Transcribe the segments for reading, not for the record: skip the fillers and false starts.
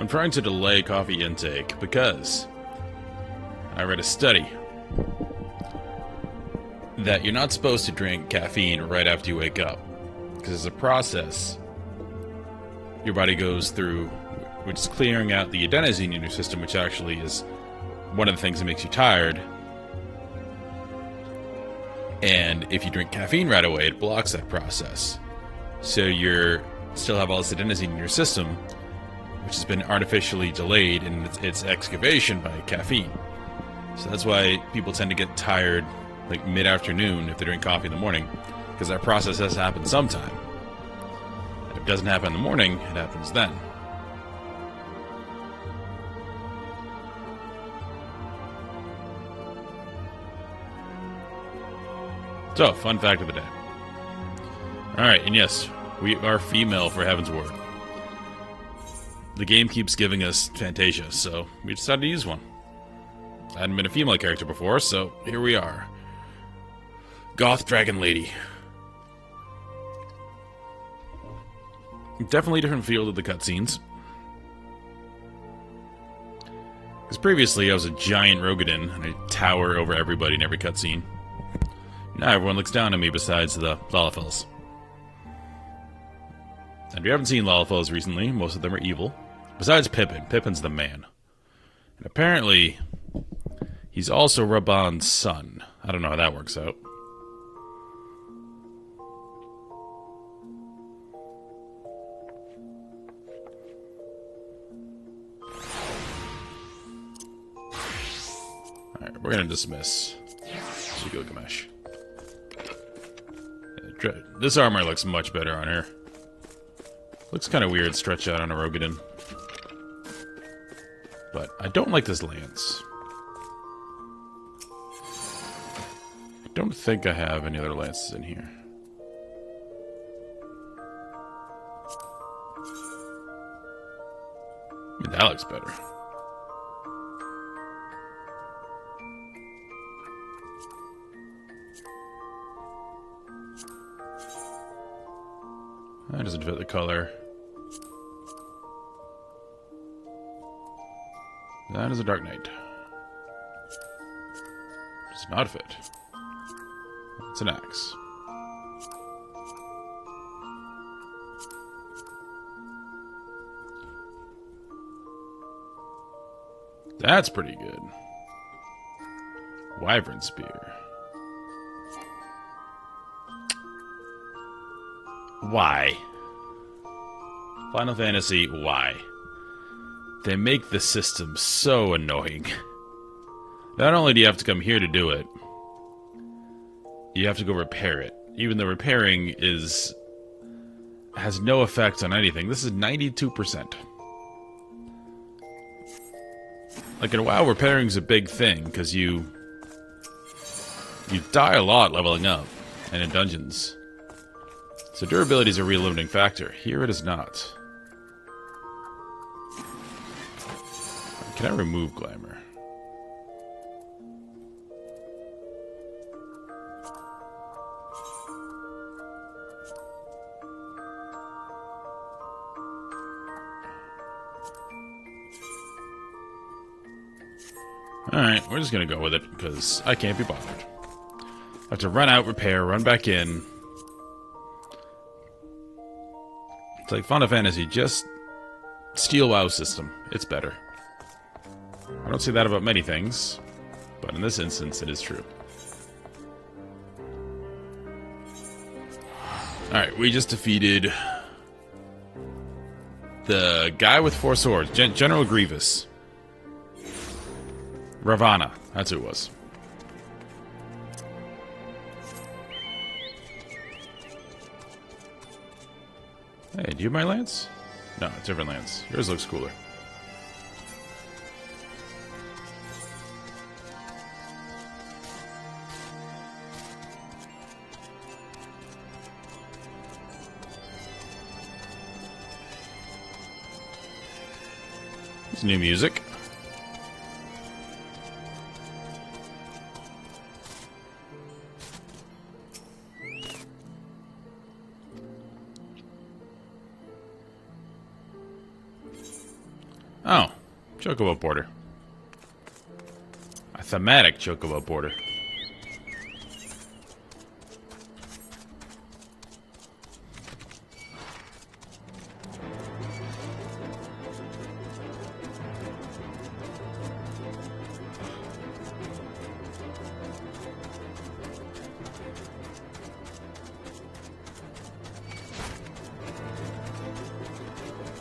I'm trying to delay coffee intake because I read a study that you're not supposed to drink caffeine right after you wake up, because it's a process your body goes through, which is clearing out the adenosine in your system, which actually is one of the things that makes you tired. And if you drink caffeine right away, it blocks that process. So you're still have all this adenosine in your system, which has been artificially delayed in its excavation by caffeine. So that's why people tend to get tired like mid-afternoon if they drink coffee in the morning, because that process has to happen sometime. And if it doesn't happen in the morning, it happens then. So, fun fact of the day. Alright, and yes, we are female for Heaven's Word. The game keeps giving us Fantasia, so we decided to use one. I hadn't been a female character before, so here we are. Goth Dragon Lady. Definitely different feel to the cutscenes. Because previously I was a giant Rogadin, and I tower over everybody in every cutscene. Now everyone looks down on me besides the Lalafels. And if you haven't seen Lalafels recently, most of them are evil. Besides Pippin. Pippin's the man. And apparently, he's also Raban's son. I don't know how that works out. Alright, we're gonna dismiss Gilgamesh. This armor looks much better on her. Looks kind of weird stretched out on a Rogadin. But I don't like this lance. I don't think I have any other lances in here. I mean, that looks better. That doesn't fit the color. That is a Dark Knight. Does not fit. It's an axe. That's pretty good. Wyvern Spear. Why? Final Fantasy, why? They make the system so annoying. Not only do you have to come here to do it, you have to go repair it. Even though repairing has no effect on anything. This is 92%. Like in WoW, repairing is a big thing, because you die a lot leveling up, and in dungeons. So durability is a real limiting factor. Here it is not. Can I remove glamour? Alright, we're just gonna go with it, because I can't be bothered. I have to run out, repair, run back in. It's like Final Fantasy, just steal WoW system. It's better. I don't say that about many things, but in this instance, it is true. Alright, we just defeated the guy with 4 swords, General Grievous. Ravana, that's who it was. Hey, do you have my lance? No, it's a different lance. Yours looks cooler. It's new music. Chocobo border. A thematic chocobo border.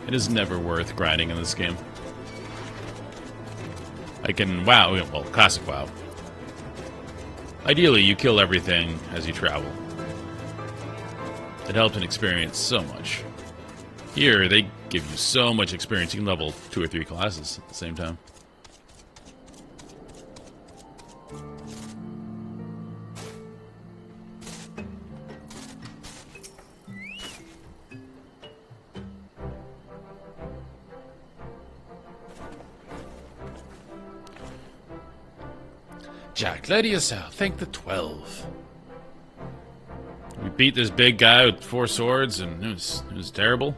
It is never worth grinding in this game. I can WoW, well, classic WoW. Ideally, you kill everything as you travel. It helps in experience so much. Here, they give you so much experience, you can level 2 or 3 classes at the same time. Jack, lady yourself, thank the 12. We beat this big guy with 4 swords, and it was terrible.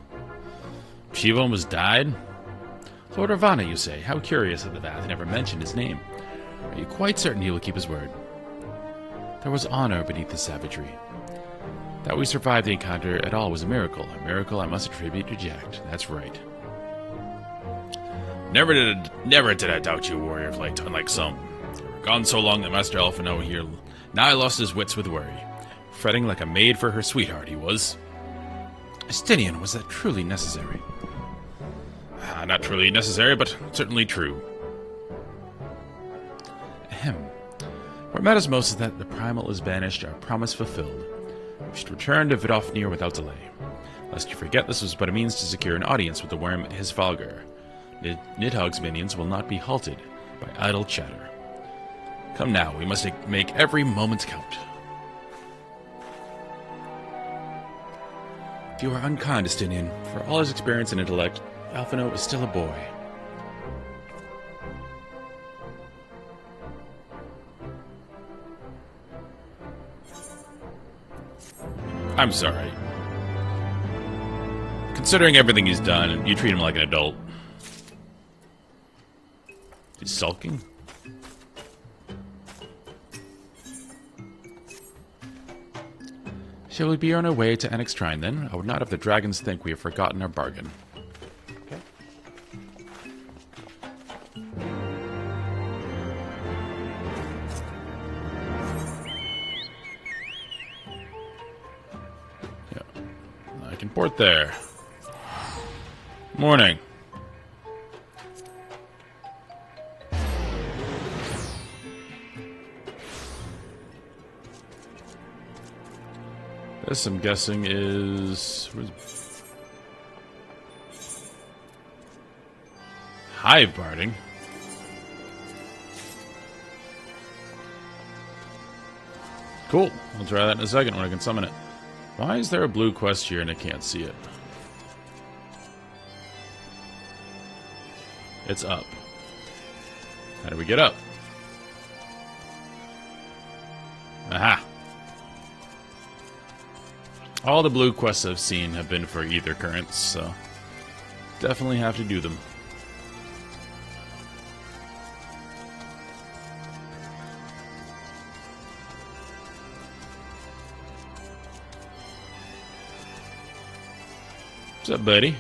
Shiva almost died. Lord Ravana, you say? How curious that the Vath never mentioned his name. Are you quite certain he will keep his word? There was honor beneath the savagery. That we survived the encounter at all was a miracle I must attribute to Jack. That's right. Never did I doubt you, warrior of light, unlike some. Gone so long that Master Alphino here nigh lost his wits with worry. Fretting like a maid for her sweetheart, he was. Estinian, was that truly necessary? Not truly necessary, but certainly true. Ahem. What matters most is that the primal is banished, our promise fulfilled. We should return to Vidofnir without delay. Lest you forget, this was but a means to secure an audience with the worm Hisvalgar. Nidhogg's minions will not be halted by idle chatter. Come now, we must make every moment count. You are unkind, Estinian. For all his experience and intellect, Alphino is still a boy. I'm sorry. Considering everything he's done, you treat him like an adult. He's sulking? Shall we be on our way to Annex Trine, then? I would not have the dragons think we have forgotten our bargain. Okay. Yeah. I can port there. Morning. This, I'm guessing, is... hive barding. Cool. I'll try that in a second when I can summon it. Why is there a blue quest here and I can't see it? It's up. How do we get up? Aha! All the blue quests I've seen have been for ether currents, so definitely have to do them. What's up, buddy?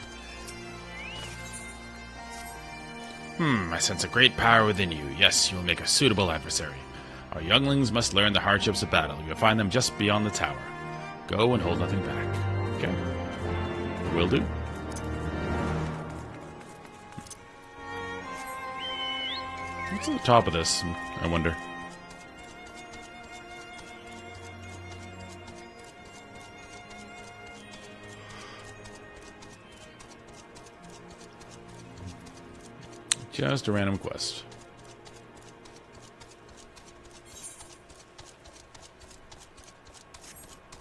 I sense a great power within you. Yes, you will make a suitable adversary. Our younglings must learn the hardships of battle. You'll find them just beyond the tower. Go and hold nothing back. Okay. Will do. What's at the top of this, I wonder? Just a random quest.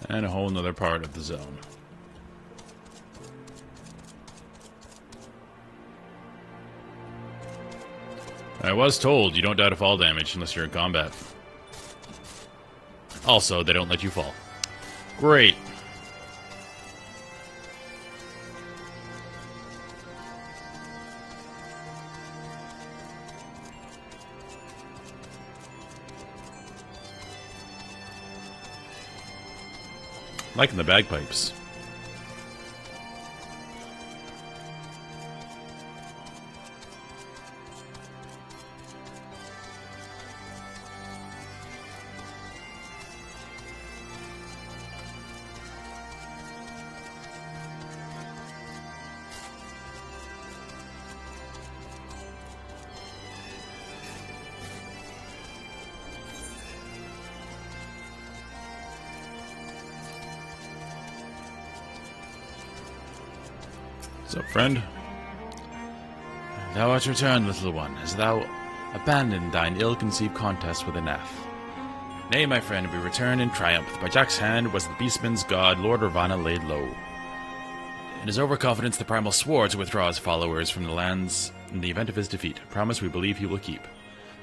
And a whole nother part of the zone. I was told you don't die to fall damage unless you're in combat. Also, they don't let you fall. Great. Liking the bagpipes. What's up, friend? Thou art returned, little one, as thou abandoned thine ill-conceived contest with Anath. Nay, my friend, we return in triumph. By Jack's hand was the beastman's god, Lord Ravana, laid low. In his overconfidence, the Primal swore to withdraw his followers from the lands in the event of his defeat, a promise we believe he will keep.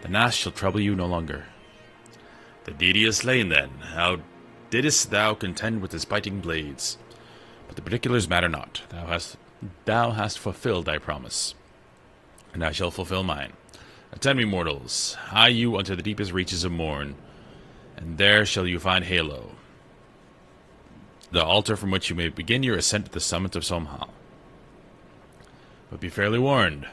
The Nash shall trouble you no longer. The deity is slain, then. How didst thou contend with his biting blades? But the particulars matter not. Thou hast fulfilled thy promise, and I shall fulfill mine. Attend me, mortals. Hie you unto the deepest reaches of Morn, and there shall you find Halo, the altar from which you may begin your ascent to the summit of Somhal. But be fairly warned,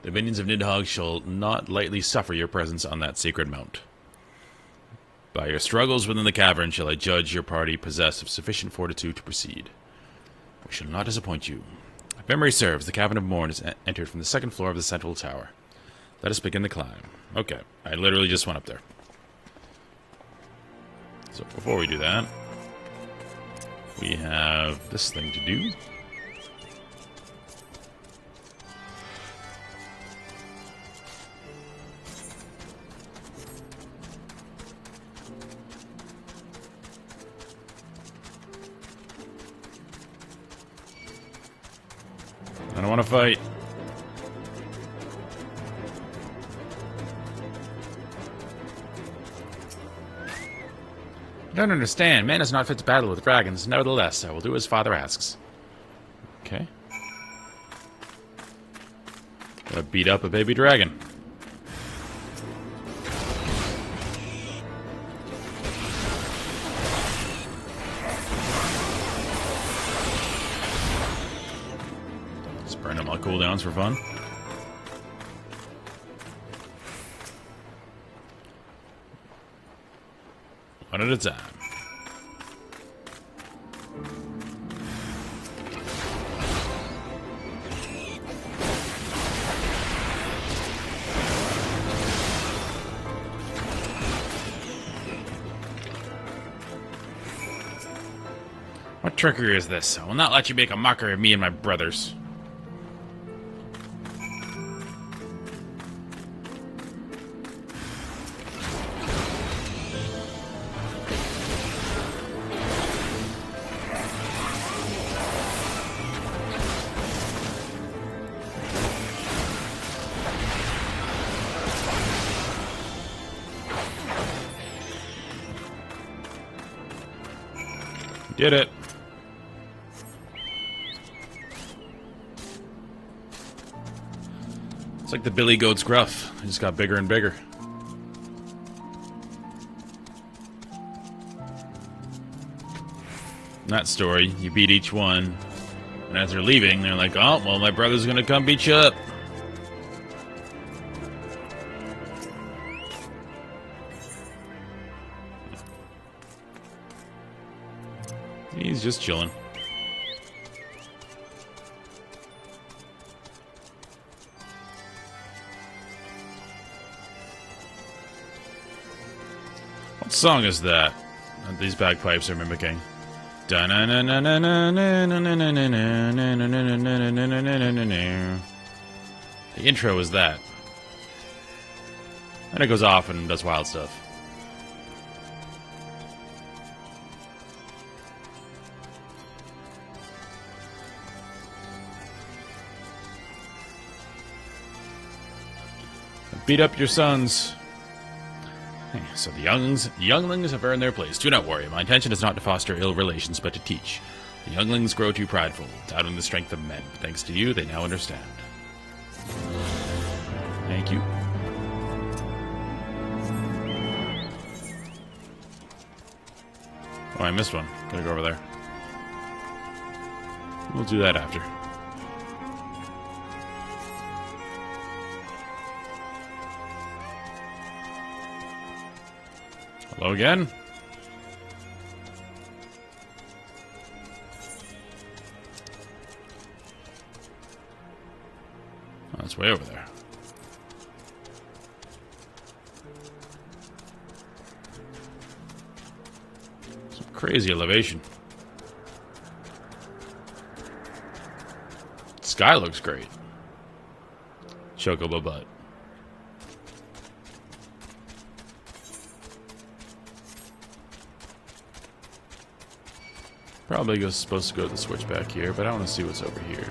the minions of Nidhogg shall not lightly suffer your presence on that sacred mount. By your struggles within the cavern shall I judge your party possessed of sufficient fortitude to proceed. We shall not disappoint you. If memory serves, the Cavern of Morn is entered from the second floor of the central tower. Let us begin the climb. Okay, I literally just went up there. So before we do that, we have this thing to do. I don't want to fight. I don't understand. Man is not fit to battle with dragons. Nevertheless, I will do as father asks. Okay. Gotta beat up a baby dragon. Just burn them all cooldowns for fun. One at a time. What trickery is this? I will not let you make a mockery of me and my brothers. Did it. It's like the Billy Goat's gruff. It just got bigger and bigger. In that story, you beat each one, and as they're leaving, they're like, oh, well, my brother's gonna come beat you up. He's just chilling. What song is that these bagpipes are mimicking? The intro is that. And it goes off and does wild stuff. Beat up your sons. So the younglings have earned their place. Do not worry. My intention is not to foster ill relations, but to teach. The younglings grow too prideful, doubting the strength of men. Thanks to you, they now understand. Thank you. Oh, I missed one. Gotta go over there. We'll do that after. Hello again? Oh, it's way over there. Some crazy elevation. Sky looks great. Chocobo butt. Probably supposed to go to the switchback here, but I want to see what's over here.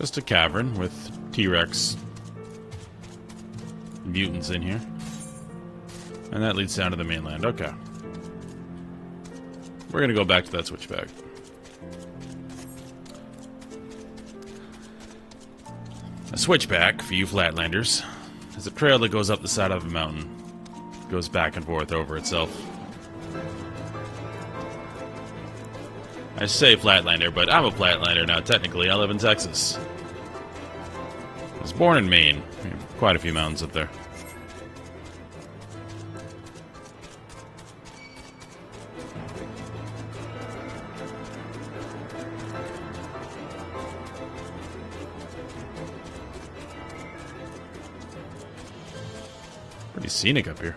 Just a cavern with T-Rex mutants in here. And that leads down to the mainland. Okay. We're going to go back to that switchback. A switchback, for you Flatlanders, is a trail that goes up the side of a mountain. It goes back and forth over itself. I say Flatlander, but I'm a Flatlander now. Technically, I live in Texas. I was born in Maine. Quite a few mountains up there. Pretty scenic up here.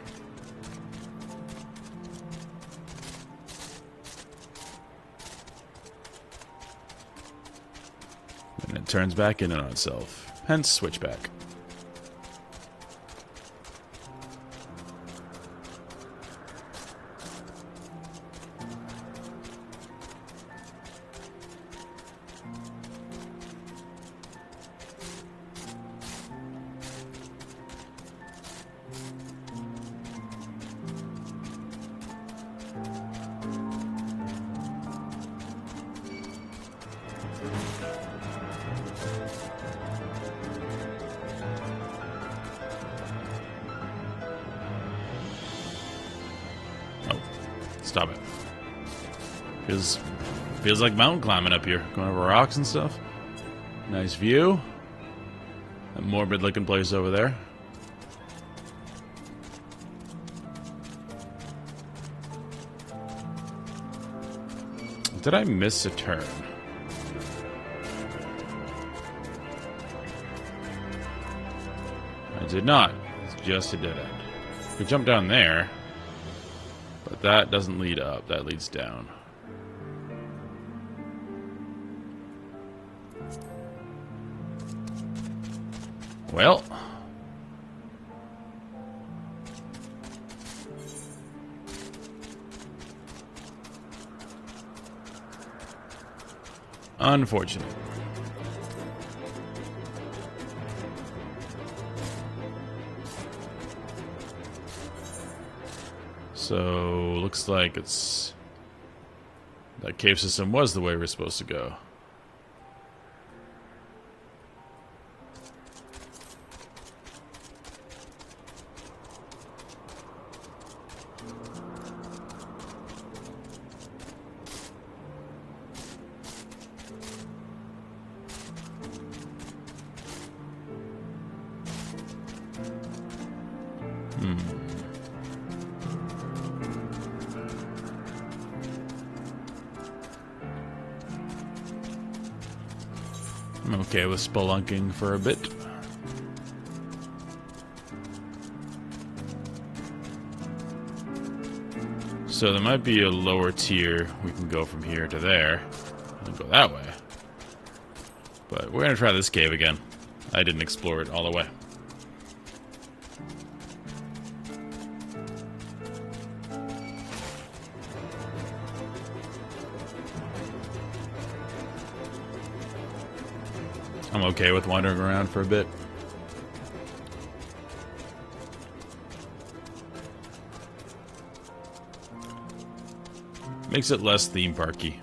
And it turns back in on itself. Hence, switchback. Stop it. Feels like mountain climbing up here. Going over rocks and stuff. Nice view. That morbid looking place over there. Did I miss a turn? I did not. It's just a dead end. Could jump down there. But that doesn't lead up, that leads down. Well. Unfortunate. So, looks like it's... that cave system was the way we're supposed to go. I'm okay with spelunking for a bit. So there might be a lower tier. We can go from here to there. And go that way. But we're going to try this cave again. I didn't explore it all the way. I'm okay with wandering around for a bit. Makes it less theme parky.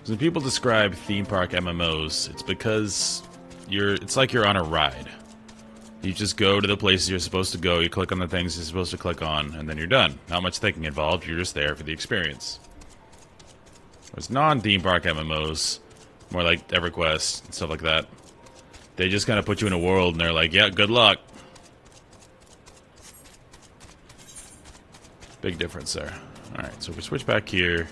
When people describe theme park MMOs, it's because it's like you're on a ride. You just go to the places you're supposed to go, you click on the things you're supposed to click on, and then you're done. Not much thinking involved, you're just there for the experience. Whereas non-theme park MMOs, more like EverQuest and stuff like that, they just kind of put you in a world and they're like, yeah, good luck. Big difference there. Alright, so if we switch back here.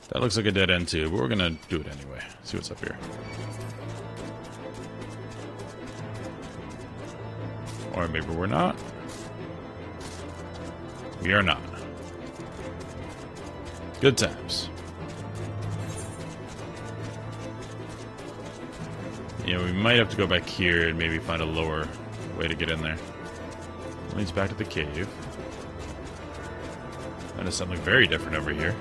That looks like a dead end too, but we're gonna do it anyway. See what's up here. Or maybe we're not. We are not. Good times. Yeah, we might have to go back here and maybe find a lower way to get in there. Leads back to the cave. That is something very different over here.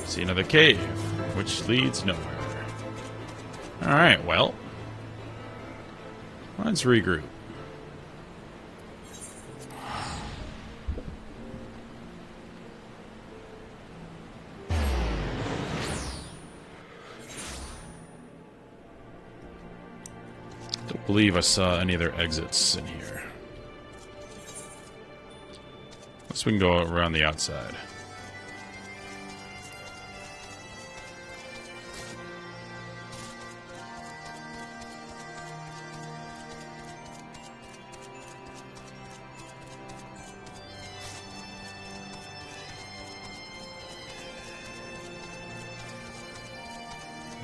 See another cave, which leads nowhere. Alright, well. Let's regroup. Don't believe I saw any other exits in here. Unless we can go around the outside.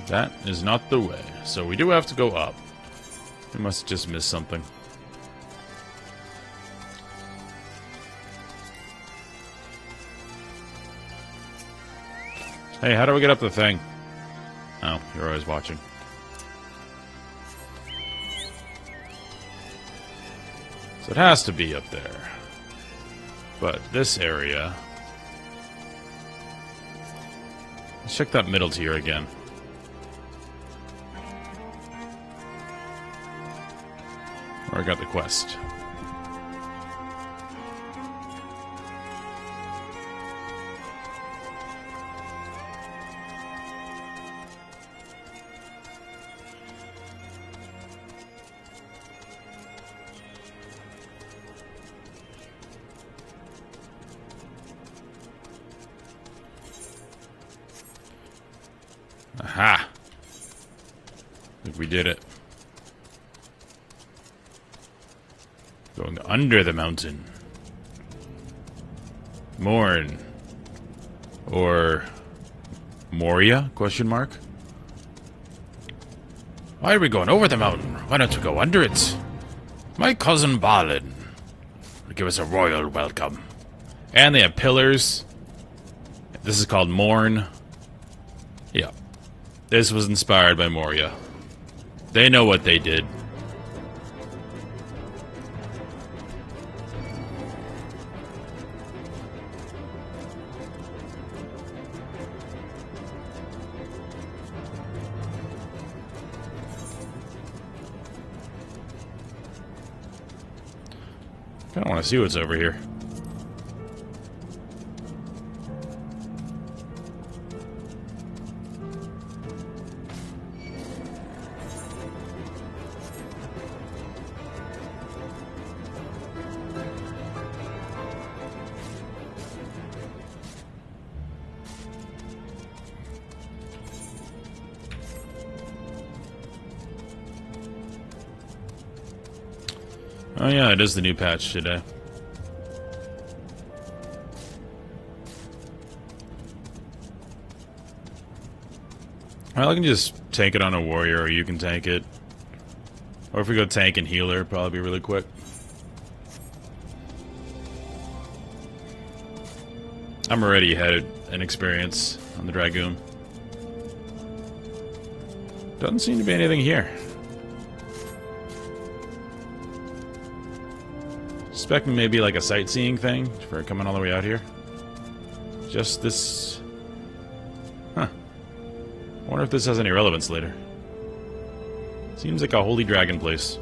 That is not the way. So we do have to go up. We must have just missed something. Hey, how do we get up the thing? Oh, you're always watching. So it has to be up there. But this area... Let's check that middle tier again. Where I got the quest. Aha! I think we did it. Going under the mountain. Morn. Or Moria? Question mark. Why are we going over the mountain? Why don't we go under it? My cousin Balin would give us a royal welcome. And they have pillars. This is called Morn. Yeah. This was inspired by Moria. They know what they did. I don't want to see what's over here. Oh yeah, it is the new patch today. Well, I can just tank it on a warrior, or you can tank it. Or if we go tank and healer, it'd probably be really quick. I'm already ahead in experience on the Dragoon. Doesn't seem to be anything here. Expecting maybe like a sightseeing thing for coming all the way out here. just this... Huh. I wonder if this has any relevance later. Seems like a holy dragon place.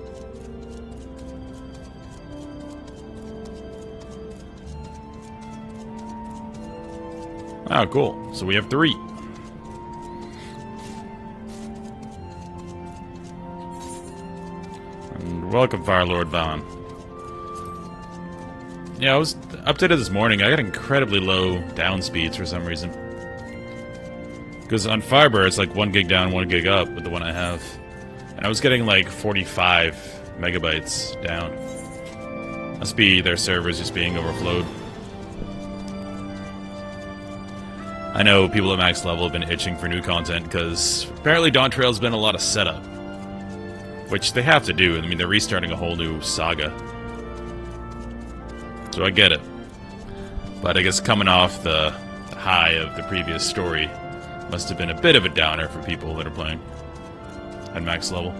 Oh, cool. So we have 3. And welcome, Fire Lord Vaughn. Yeah, I was updated this morning. I got incredibly low down speeds for some reason. Because on Fiber, it's like 1 gig down, 1 gig up with the one I have. And I was getting like 45 megabytes down. Must be their servers just being overflowed. I know people at max level have been itching for new content because apparently Dawn Trail's been a lot of setup. Which they have to do. I mean, they're restarting a whole new saga. So I get it. But I guess coming off the high of the previous story must have been a bit of a downer for people that are playing at max level.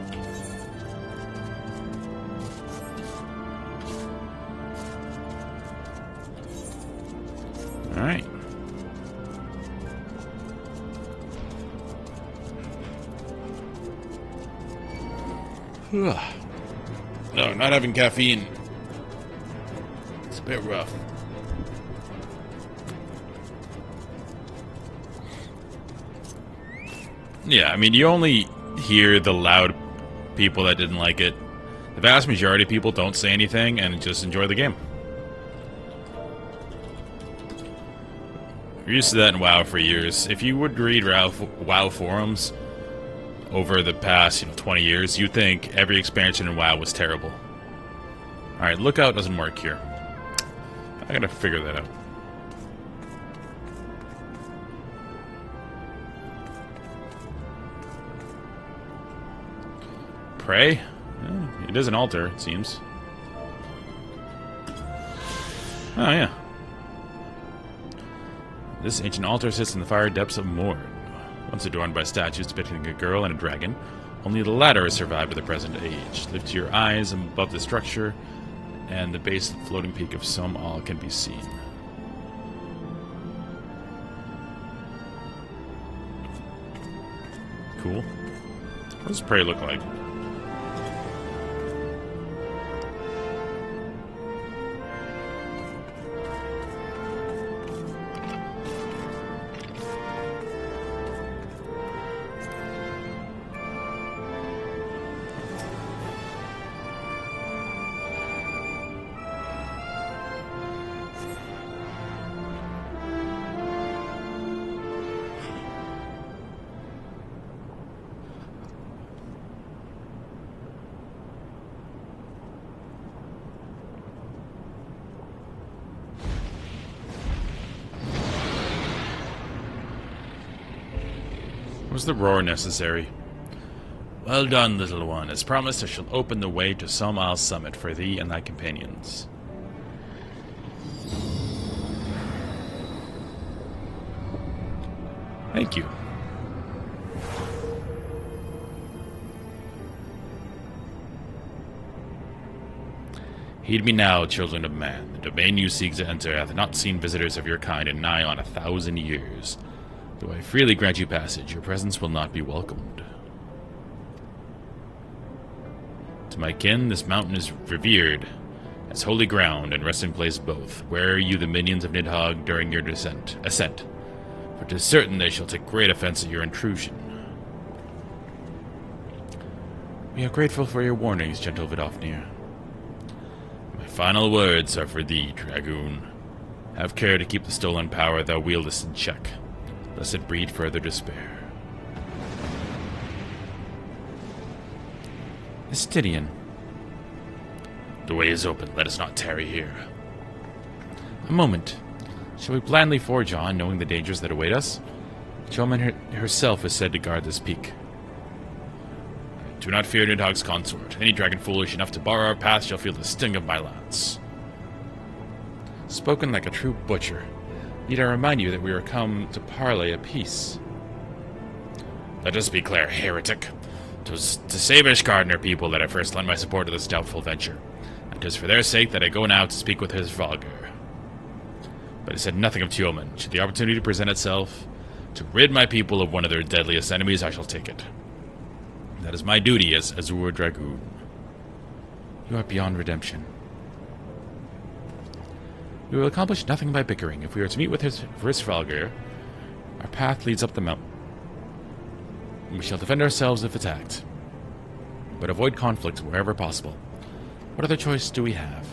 Alright. No, not having caffeine. It's a bit rough. Yeah, I mean, you only hear the loud people that didn't like it. The vast majority of people don't say anything and just enjoy the game. We're used to that in WoW for years. If you would read WoW forums over the past, 20 years, you'd think every expansion in WoW was terrible. Alright, lookout doesn't work here. I gotta figure that out. Pray? It is an altar, it seems. Oh, yeah. This ancient altar sits in the fire depths of Mord. Once adorned by statues depicting a girl and a dragon, only the latter has survived to the present age. Lift your eyes above the structure, and the base of the floating peak of Som-Al can be seen. Cool. What does Prey look like? Was the roar necessary? Well done, little one. As promised, I shall open the way to Som-Al's summit for thee and thy companions. Thank you. Heed me now, children of man. The domain you seek to enter hath not seen visitors of your kind in nigh on 1,000 years. Though I freely grant you passage, your presence will not be welcomed. To my kin, this mountain is revered as holy ground and resting place both. Where are you the minions of Nidhogg during your ascent? For 'tis certain they shall take great offense at your intrusion. We are grateful for your warnings, gentle Vidofnir. My final words are for thee, Dragoon. Have care to keep the stolen power thou wieldest in check, lest it breed further despair. Estidian. The way is open. Let us not tarry here. A moment. Shall we blindly forge on, knowing the dangers that await us? Jolman herself is said to guard this peak. Do not fear Nidhogg's consort. Any dragon foolish enough to bar our path shall feel the sting of my lance. Spoken like a true butcher. Need I remind you that we are come to parley a peace? Let us be clear, heretic. 'Twas to save Ishgard and her people that I first lent my support to this doubtful venture, and 'tis for their sake that I go now to speak with his Valgar. But I said nothing of Teoman. Should the opportunity present itself to rid my people of one of their deadliest enemies, I shall take it. That is my duty as Azure Dragoon. You are beyond redemption. We will accomplish nothing by bickering. If we are to meet with Hrisvalgir, our path leads up the mountain. We shall defend ourselves if attacked, but avoid conflict wherever possible. What other choice do we have?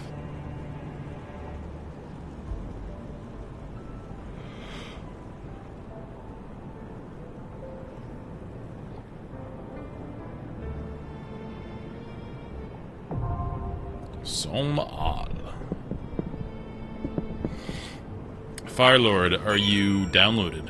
Som-Al. Firelord, are you downloaded?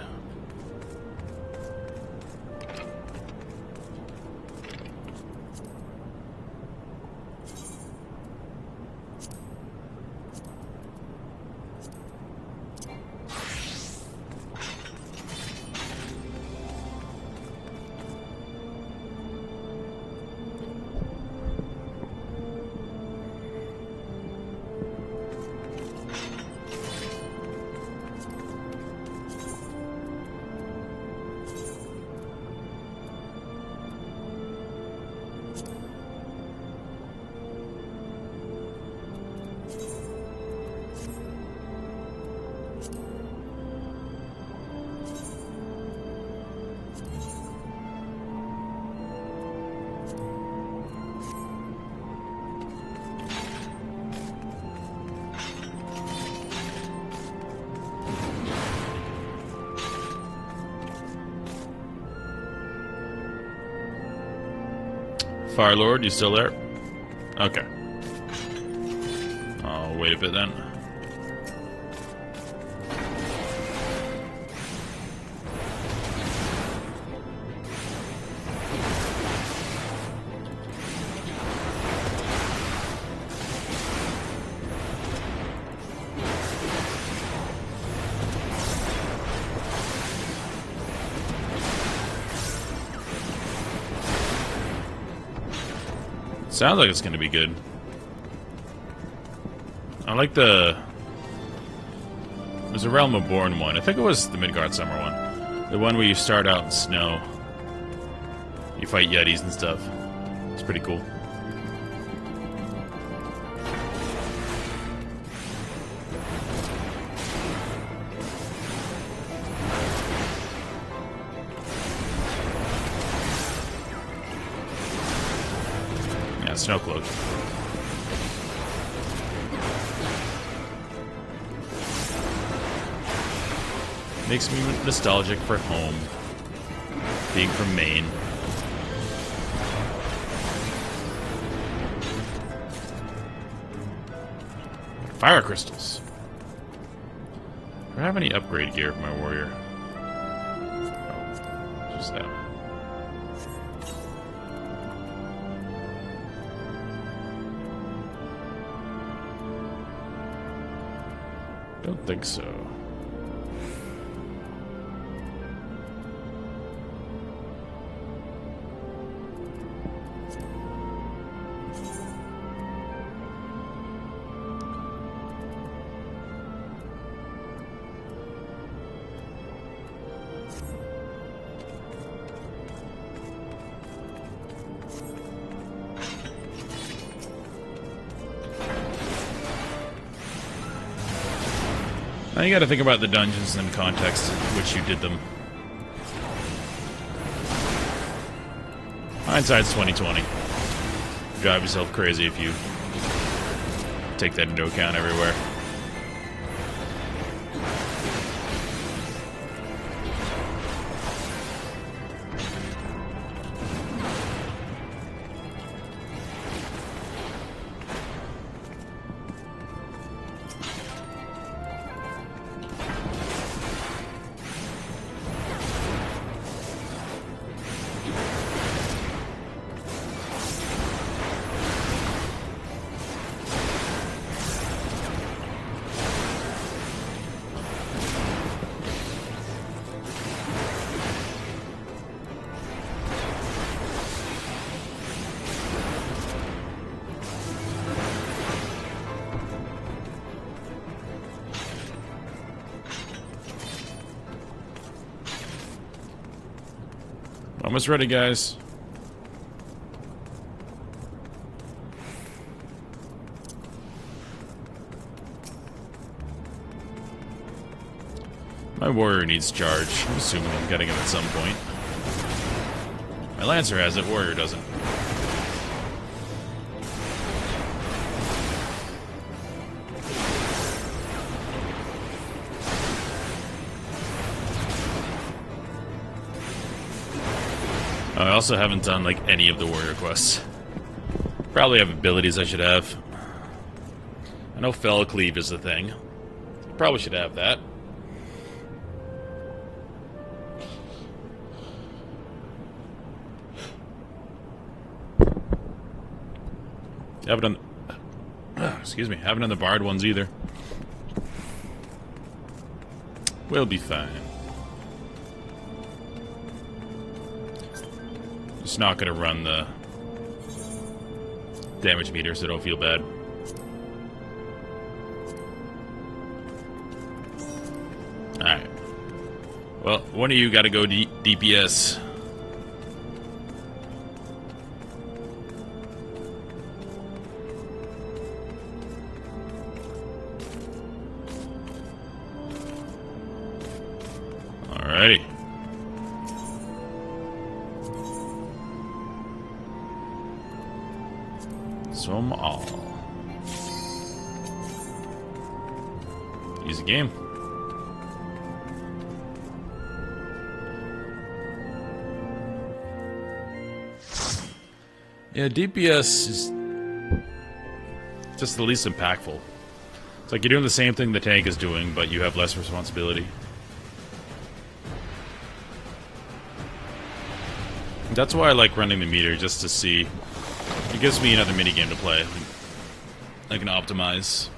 Firelord, you still there? Okay. I'll wait a bit then. Sounds like it's going to be good. I like the... There's a Realm of Born one. I think it was the Midgard Summer one. The one where you start out in snow. You fight Yetis and stuff. It's pretty cool. Snow cloak. Makes me nostalgic for home. Being from Maine. Fire crystals. Do I have any upgrade gear for my warrior? Oh, just that. Don't think so. Now you gotta think about the dungeons in context in which you did them. Hindsight's 20/20. Drive yourself crazy if you take that into account everywhere. Almost ready, guys. My warrior needs charge. I'm assuming I'm getting it at some point. My lancer has it, warrior doesn't. I also haven't done, like, any of the warrior quests. Probably have abilities I should have. I know Fell Cleave is the thing. Probably should have that. Haven't done... excuse me. Haven't done the Bard ones either. We'll be fine. Just not gonna run the damage meter, so don't feel bad. Alright. Well, one of you gotta go DPS. Alrighty. Swim all. Easy game. Yeah, DPS is just the least impactful. It's like you're doing the same thing the tank is doing, but you have less responsibility. That's why I like running the meter, just to see. It gives me another minigame to play. I can optimize.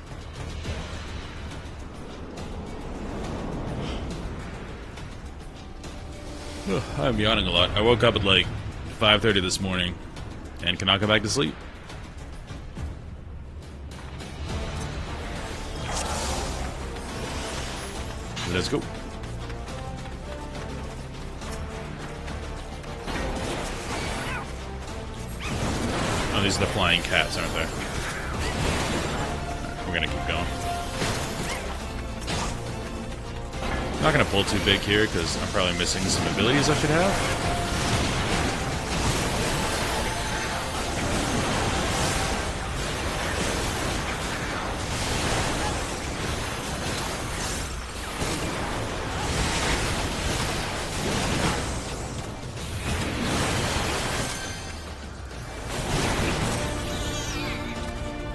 I'm yawning a lot. I woke up at like 5:30 this morning and cannot go back to sleep. Let's go. Oh, these are the flying cats, aren't they? We're gonna keep going. I'm not gonna pull too big here because I'm probably missing some abilities I should have.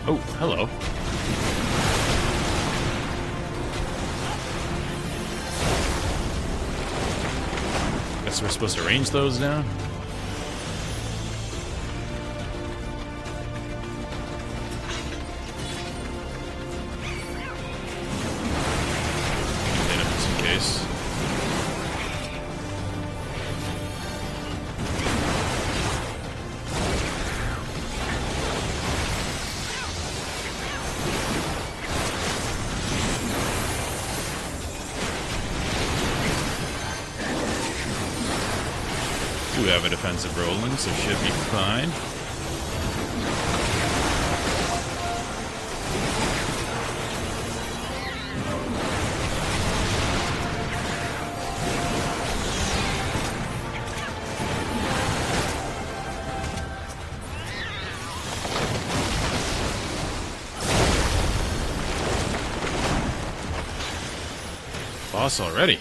Oh, hello. Guess we're supposed to range those down? Hit him just in case. We have a defensive rolling, so should be fine. Boss already.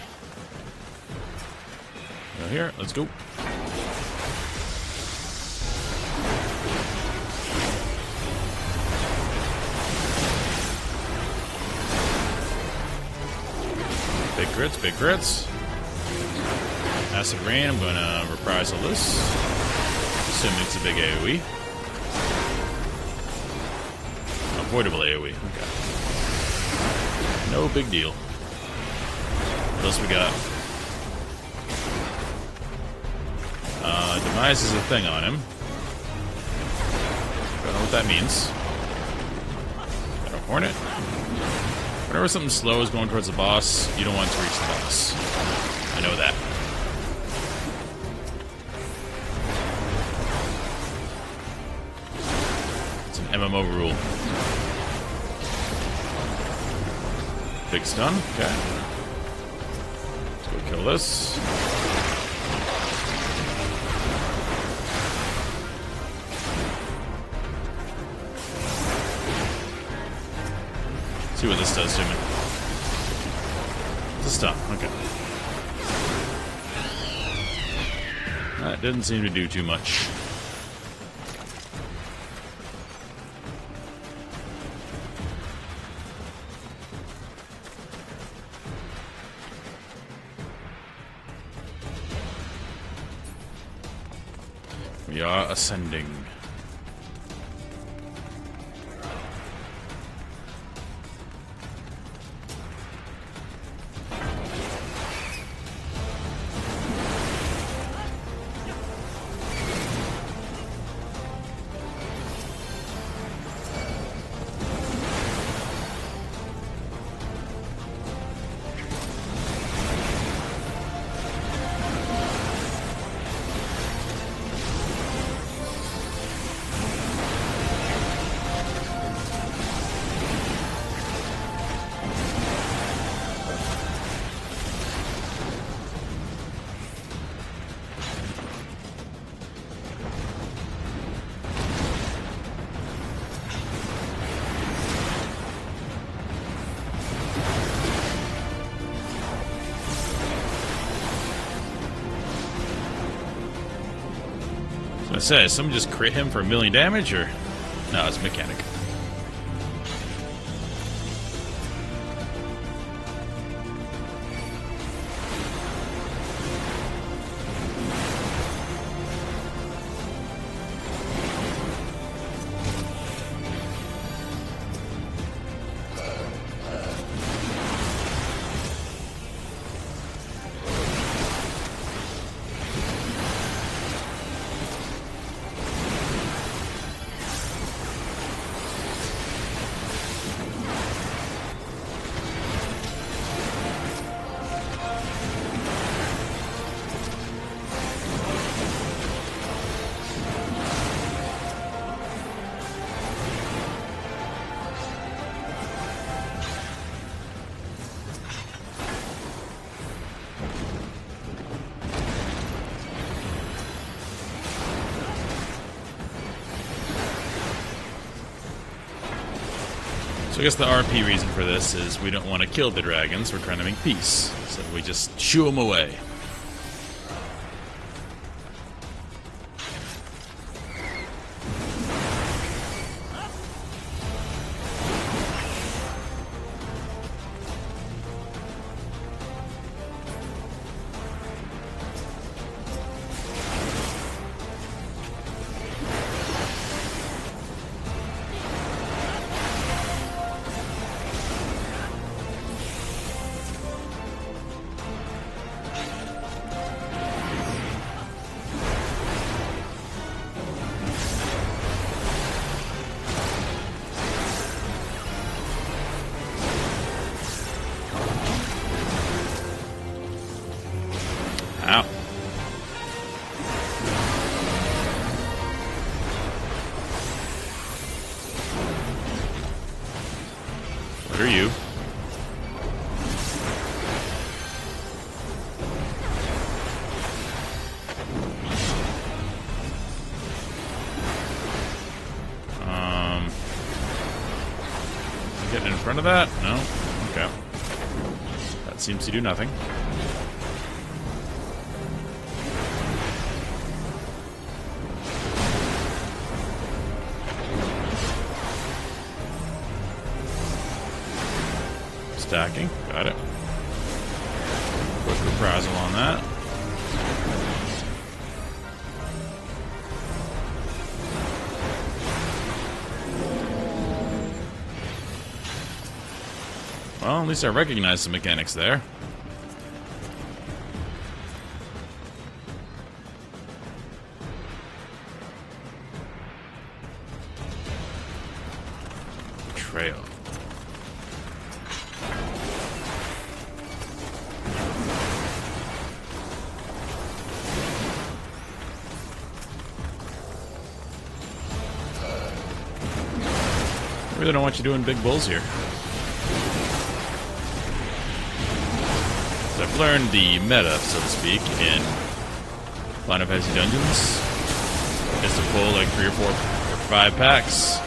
Go here, let's go. Big crits, big crits. Acid Rain, I'm gonna reprisal this. Assuming it's a big AoE. Avoidable AoE, okay. No big deal. What else we got? Demise is a thing on him. Don't know what that means. Got a Hornet. Whenever something slow is going towards the boss, you don't want to reach the boss. I know that. MMO rule. Big stun. Okay. Let's go kill this. See what this does to me. It's a stun. Okay. That didn't seem to do too much. We are ascending. I say, someone just crit him for 1,000,000 damage, or no? It's a mechanic. So I guess the RP reason for this is we don't want to kill the dragons, we're trying to make peace. So we just shoo them away. Ow. What are you? Getting in front of that? No? Okay. That seems to do nothing. Stacking. Got it. Quick reprisal on that. Well, at least I recognize some mechanics there. Betrayal. really don't want you doing big bulls here. So I've learned the meta, so to speak, in Final Fantasy Dungeons. Is to pull like 3 or 4 or 5 packs.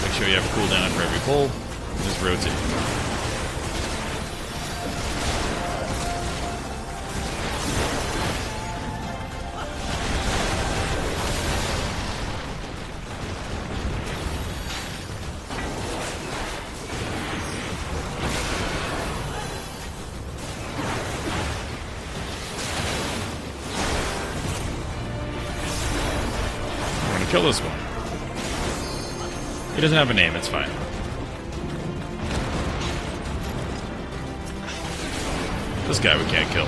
Make sure you have a cooldown for every pull. And just rotate. Kill this one. He doesn't have a name, it's fine. This guy we can't kill.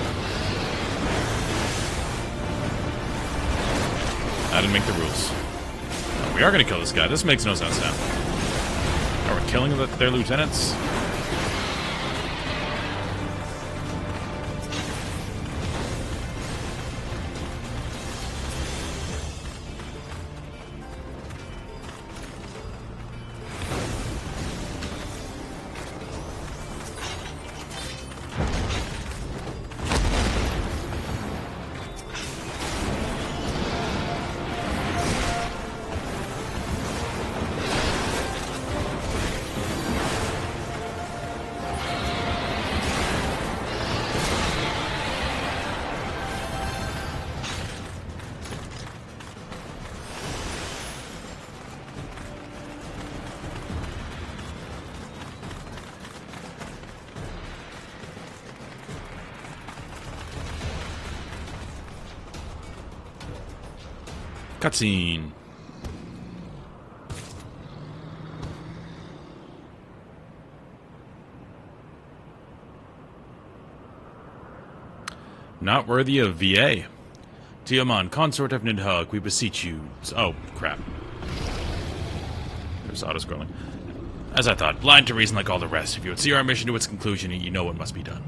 I didn't make the rules. Oh, we are gonna kill this guy. This makes no sense now. Are we killing their lieutenants? Cutscene. Not worthy of VA. Tiaman, consort of Nidhogg, we beseech you. Oh, crap. There's auto-scrolling. As I thought, blind to reason like all the rest. If you would see our mission to its conclusion, you know what must be done.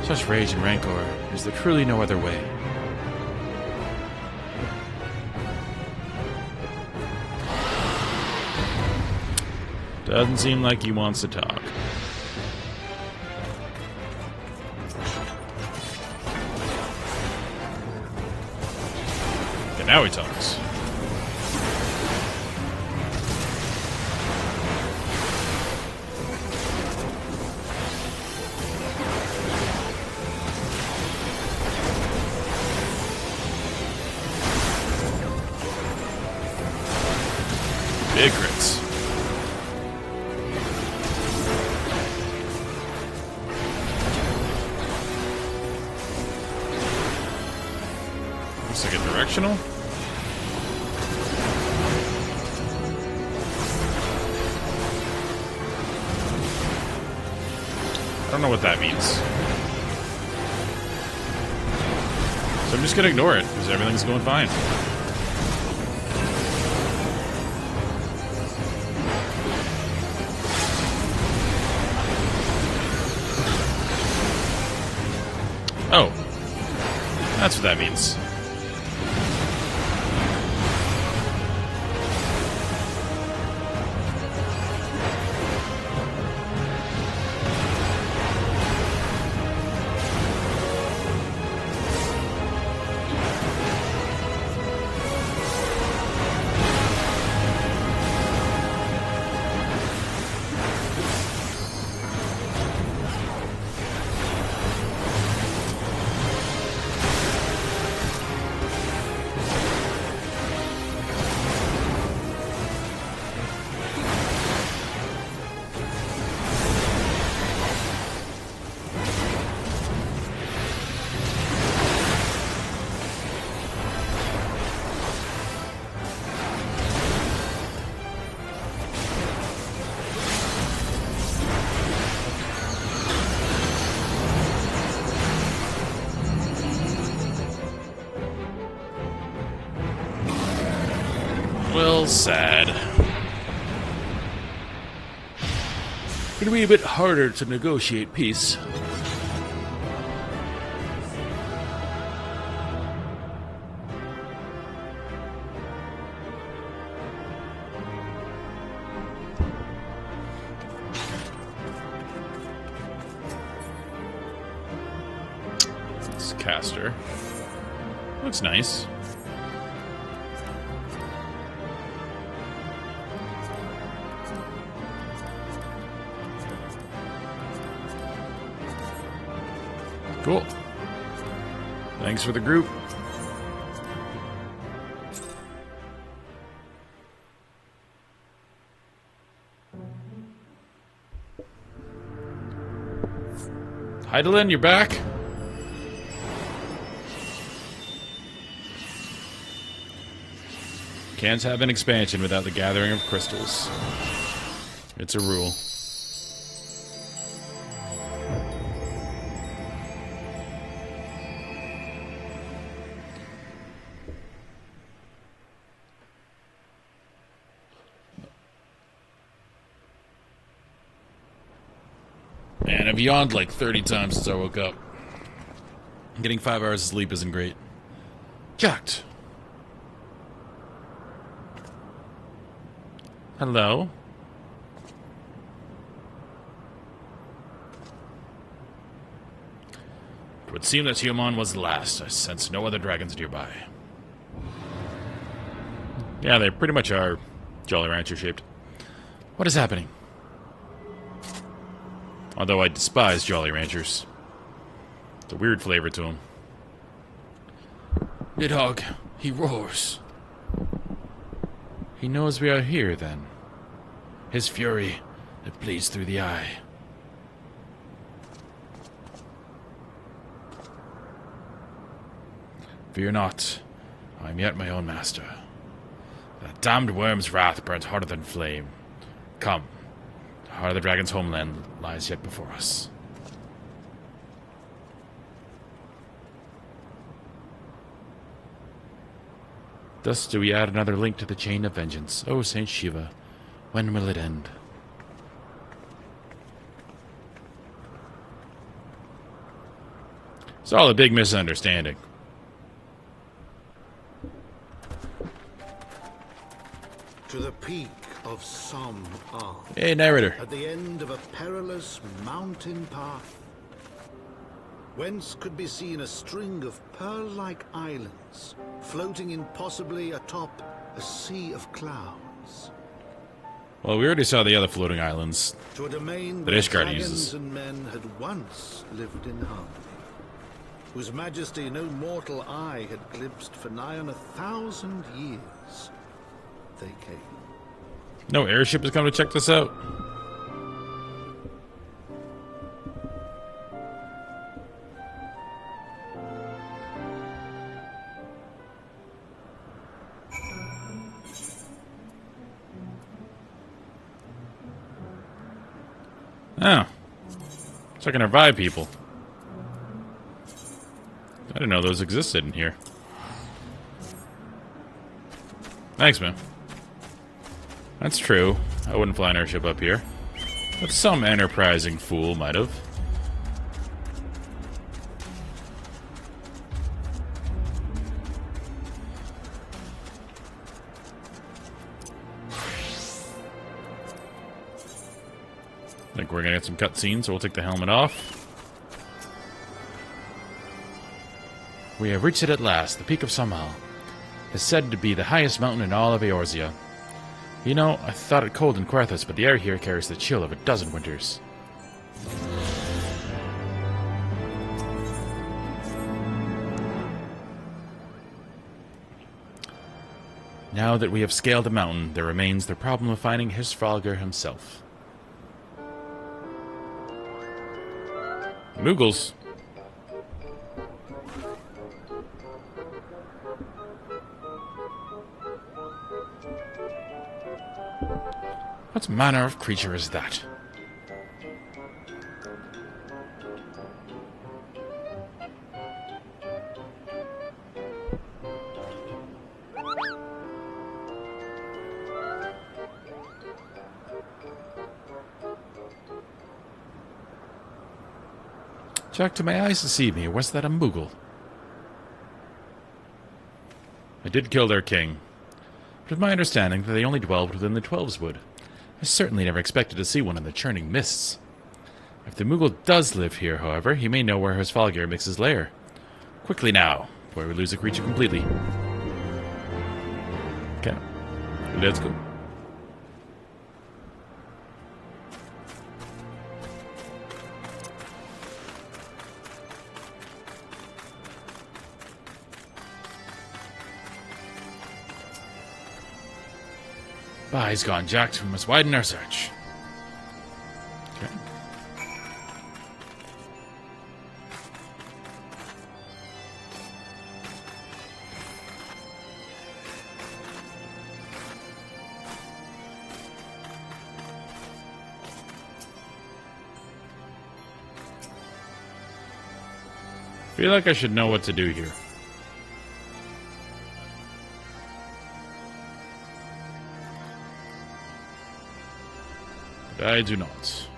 Such rage and rancor, is there truly no other way? Doesn't seem like he wants to talk. Okay, now he talks. Big crits. Looks like a directional. I don't know what that means. So I'm just gonna ignore it, because everything's going fine. Oh. That's what that means. Well, sad. It'll be a bit harder to negotiate peace. spellcaster. Looks nice. Cool. Thanks for the group. Heidelin, you're back? Can't have an expansion without the gathering of crystals. It's a rule. Man, I've yawned like 30 times since I woke up. Getting 5 hours of sleep isn't great. Jacked. Hello? It would seem that Tiamat was the last. I sense no other dragons nearby. Yeah, they pretty much are Jolly Rancher shaped. What is happening? Although I despise Jolly Ranchers. It's a weird flavor to them. Nidhogg, he roars. He knows we are here, then. His fury, it bleeds through the eye. Fear not, I am yet my own master. That damned worm's wrath burns hotter than flame. Come, the heart of the dragon's homeland lies yet before us. Thus do we add another link to the chain of vengeance. O Saint Shiva, when will it end? It's all a big misunderstanding. To the peak of some art. Hey, narrator. At the end of a perilous mountain path, whence could be seen a string of pearl-like islands, floating impossibly atop a sea of clouds. Well, we already saw the other floating islands To a domain that where Ishgard dragons uses. and men had once lived in harmony, whose majesty no mortal eye had glimpsed for nigh on 1,000 years. They came. No airship has come to check this out. Oh. So I can revive people. I didn't know those existed in here. Thanks, man. That's true. I wouldn't fly an airship up here. But some enterprising fool might have. I think we're gonna get some cutscenes, so we'll take the helmet off. We have reached it at last, the peak of Samal. It's said to be the highest mountain in all of Eorzea. You know, I thought it cold in Quarthus, but the air here carries the chill of a dozen winters. Now that we have scaled the mountain, there remains the problem of finding Hrisvalgr himself. Moogles. What manner of creature is that? Jack, do my eyes deceive me, or was that a Moogle? I did kill their king, but with my understanding that they only dwelled within the Twelveswood. I certainly never expected to see one in the churning mists. If the Moogle does live here, however, he may know where Hrisvalgr makes his lair. Quickly now, before we lose the creature completely. Okay. Let's go. Bah, he's gone, Jack. We must widen our search. Okay. Feel like I should know what to do here. But I do not.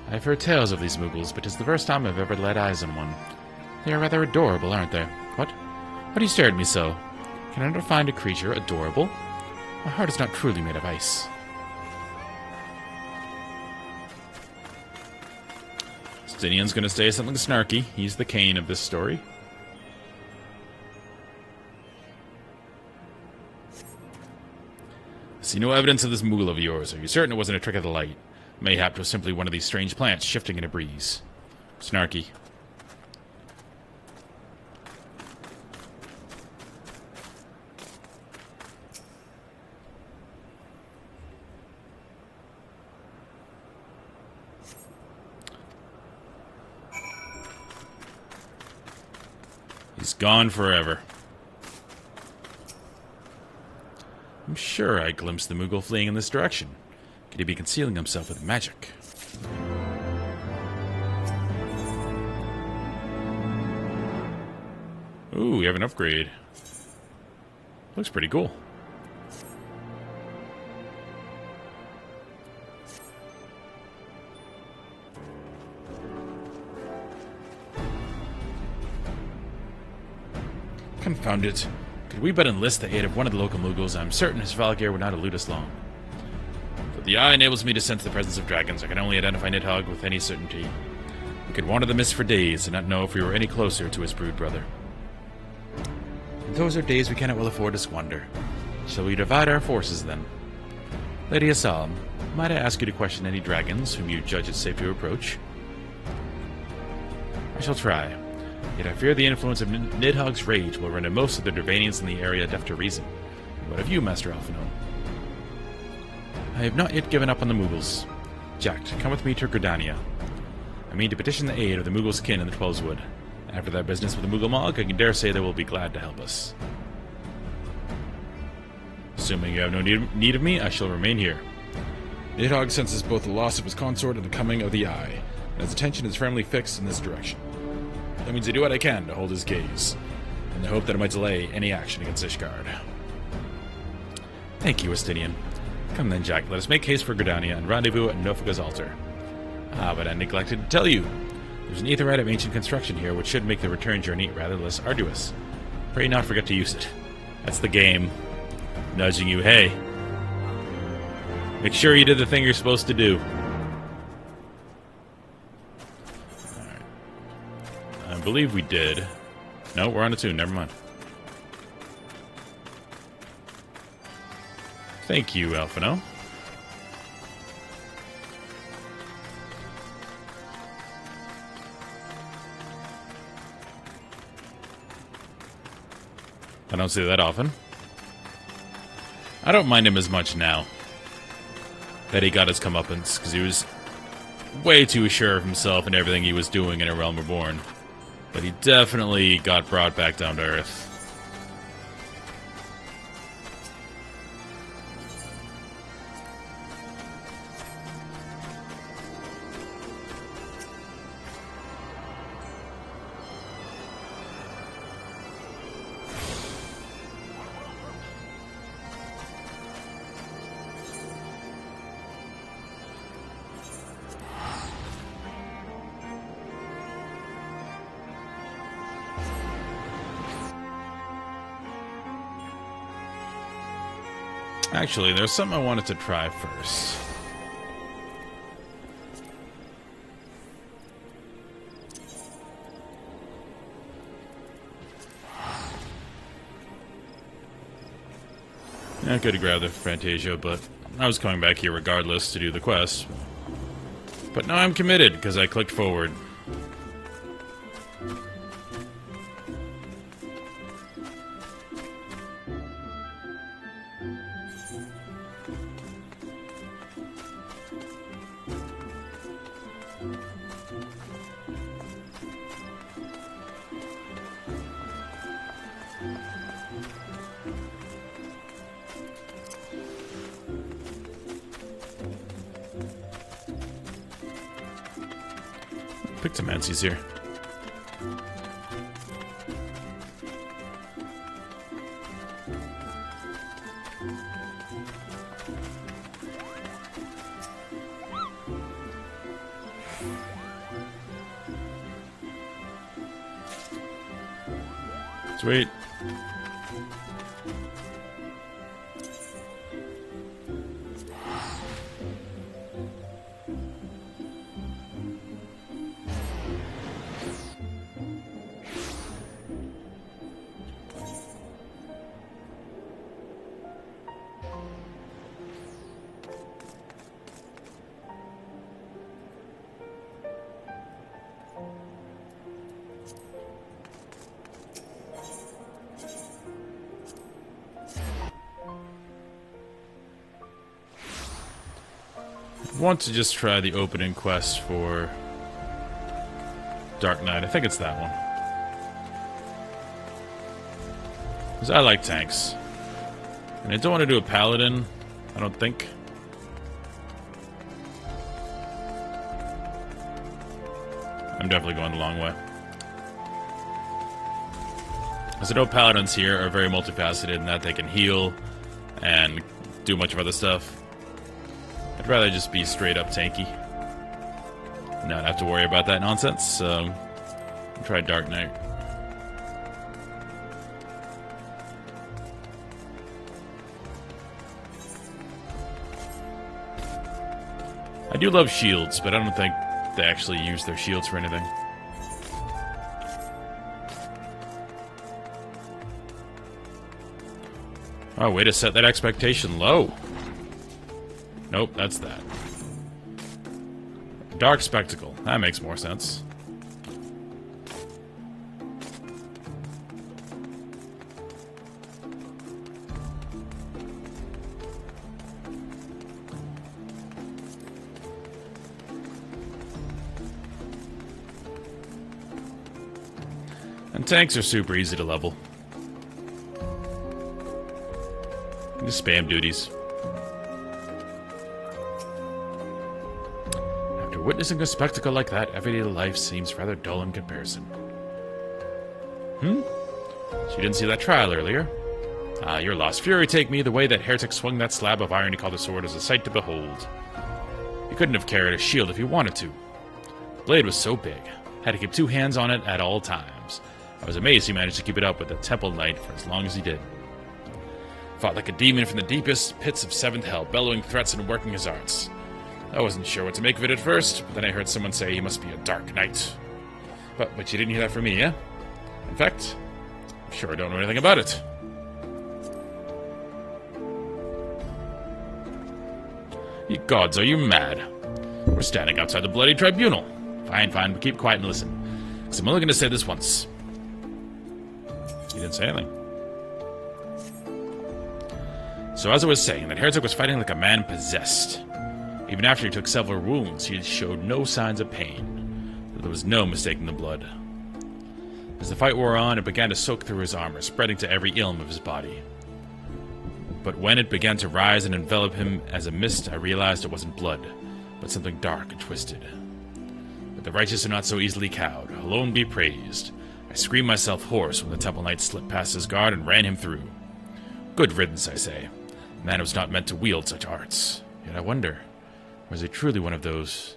I've heard tales of these Muggles, but it's the first time I've ever laid eyes on one. They are rather adorable, aren't they? What? Why do you stare at me so? Can I not find a creature adorable? My heart is not truly made of ice. Justinian's gonna say something snarky. He's the Cain of this story. I see no evidence of this Moogle of yours. Are you certain it wasn't a trick of the light? Mayhap it was simply one of these strange plants shifting in a breeze. Snarky. He's gone forever. I'm sure I glimpsed the Moogle fleeing in this direction. Could he be concealing himself with magic? Ooh, we have an upgrade. Looks pretty cool. Confound it. Could we but enlist the aid of one of the local Muggles, I'm certain his Valgir would not elude us long. But the eye enables me to sense the presence of dragons. I can only identify Nidhogg with any certainty. We could wander the mist for days and not know if we were any closer to his brood brother. And those are days we cannot well afford to squander. Shall we divide our forces, then? Lady Assam, might I ask you to question any dragons whom you judge it safe to approach? I shall try. Yet I fear the influence of Nidhogg's rage will render most of the Dervanians in the area deaf to reason. What of you, Master Alphino? I have not yet given up on the Muggles. Jack, come with me to Gridania. I mean to petition the aid of the Muggles' kin in the Twelveswood. After that business with the Moogle Mog, I can dare say they will be glad to help us. Assuming you have no need of me, I shall remain here. Nidhogg senses both the loss of his consort and the coming of the Eye, and his attention is firmly fixed in this direction. That means I do what I can to hold his gaze, in the hope that it might delay any action against Ishgard. Thank you, Justinian. Come then, Jack, let us make haste for Gridania and rendezvous at Nofaga's altar. Ah, but I neglected to tell you. There's an aetherite of ancient construction here, which should make the return journey rather less arduous. Pray not forget to use it. That's the game. Nudging you, hey. Make sure you did the thing you're supposed to do. I believe we did. No, we're on a tune. Never mind. Thank you, Alphino. I don't see that often. I don't mind him as much now that he got his comeuppance, because he was way too sure of himself and everything he was doing in A Realm Reborn. But he definitely got brought back down to earth. Actually, there's something I wanted to try first. I could have grabbed the Fantasia, but I was coming back here regardless to do the quest. But now I'm committed, because I clicked forward. Pictomancy's here. Sweet. I want to just try the opening quest for Dark Knight. I think it's that one. Because I like tanks. And I don't want to do a paladin, I don't think. I'm definitely going the long way. Because I know paladins here are very multifaceted in that they can heal and do a bunch of other stuff. I'd rather just be straight up tanky. Not have to worry about that nonsense, so I'll try Dark Knight. I do love shields, but I don't think they actually use their shields for anything. Oh, way to set that expectation low. Nope, that's that. Dark Spectacle. That makes more sense. And tanks are super easy to level. Just spam duties. After witnessing a spectacle like that, everyday life seems rather dull in comparison. So you didn't see that trial earlier? Ah, your lost fury take me. The way that heretic swung that slab of iron he called a sword is a sight to behold. You couldn't have carried a shield if you wanted to. The blade was so big. Had to keep two hands on it at all times. I was amazed he managed to keep it up with the Temple Knight for as long as he did. Fought like a demon from the deepest pits of 7th Hell, bellowing threats and working his arts. I wasn't sure what to make of it at first, but then I heard someone say he must be a Dark Knight. But you didn't hear that from me, eh? In fact, I'm sure I don't know anything about it. Ye gods, are you mad? We're standing outside the bloody tribunal. Fine, but keep quiet and listen. Because I'm only going to say this once. He didn't say anything. So as I was saying, that heretic was fighting like a man possessed. Even after he took several wounds, he showed no signs of pain. There was no mistaking the blood. As the fight wore on, it began to soak through his armor, spreading to every ilm of his body. But when it began to rise and envelop him as a mist, I realized it wasn't blood, but something dark and twisted. But the righteous are not so easily cowed. Alone be praised. I screamed myself hoarse when the Temple Knight slipped past his guard and ran him through. Good riddance, I say. Man was not meant to wield such arts. Yet I wonder, was he truly one of those...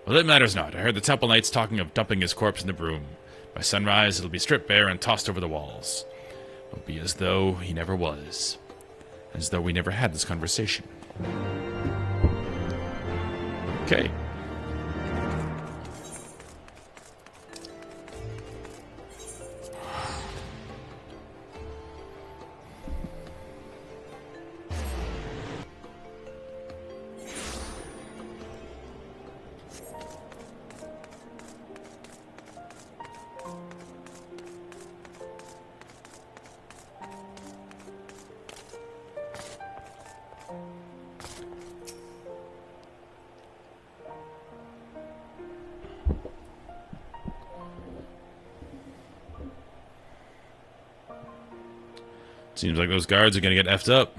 Well, it matters not. I heard the Temple Knights talking of dumping his corpse in the broom. By sunrise, it'll be stripped bare and tossed over the walls. It'll be as though he never was. as though we never had this conversation. Okay. Seems like those guards are gonna get effed up.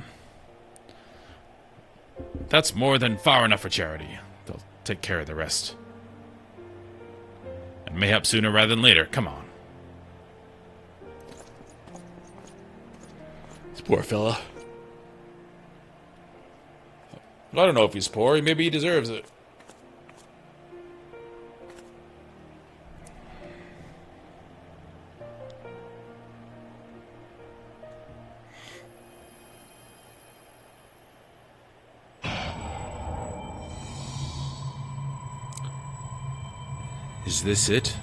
That's more than far enough for charity. They'll take care of the rest. And mayhap sooner rather than later. Come on. This poor fella. I don't know if he's poor. Maybe he deserves it. Is this it?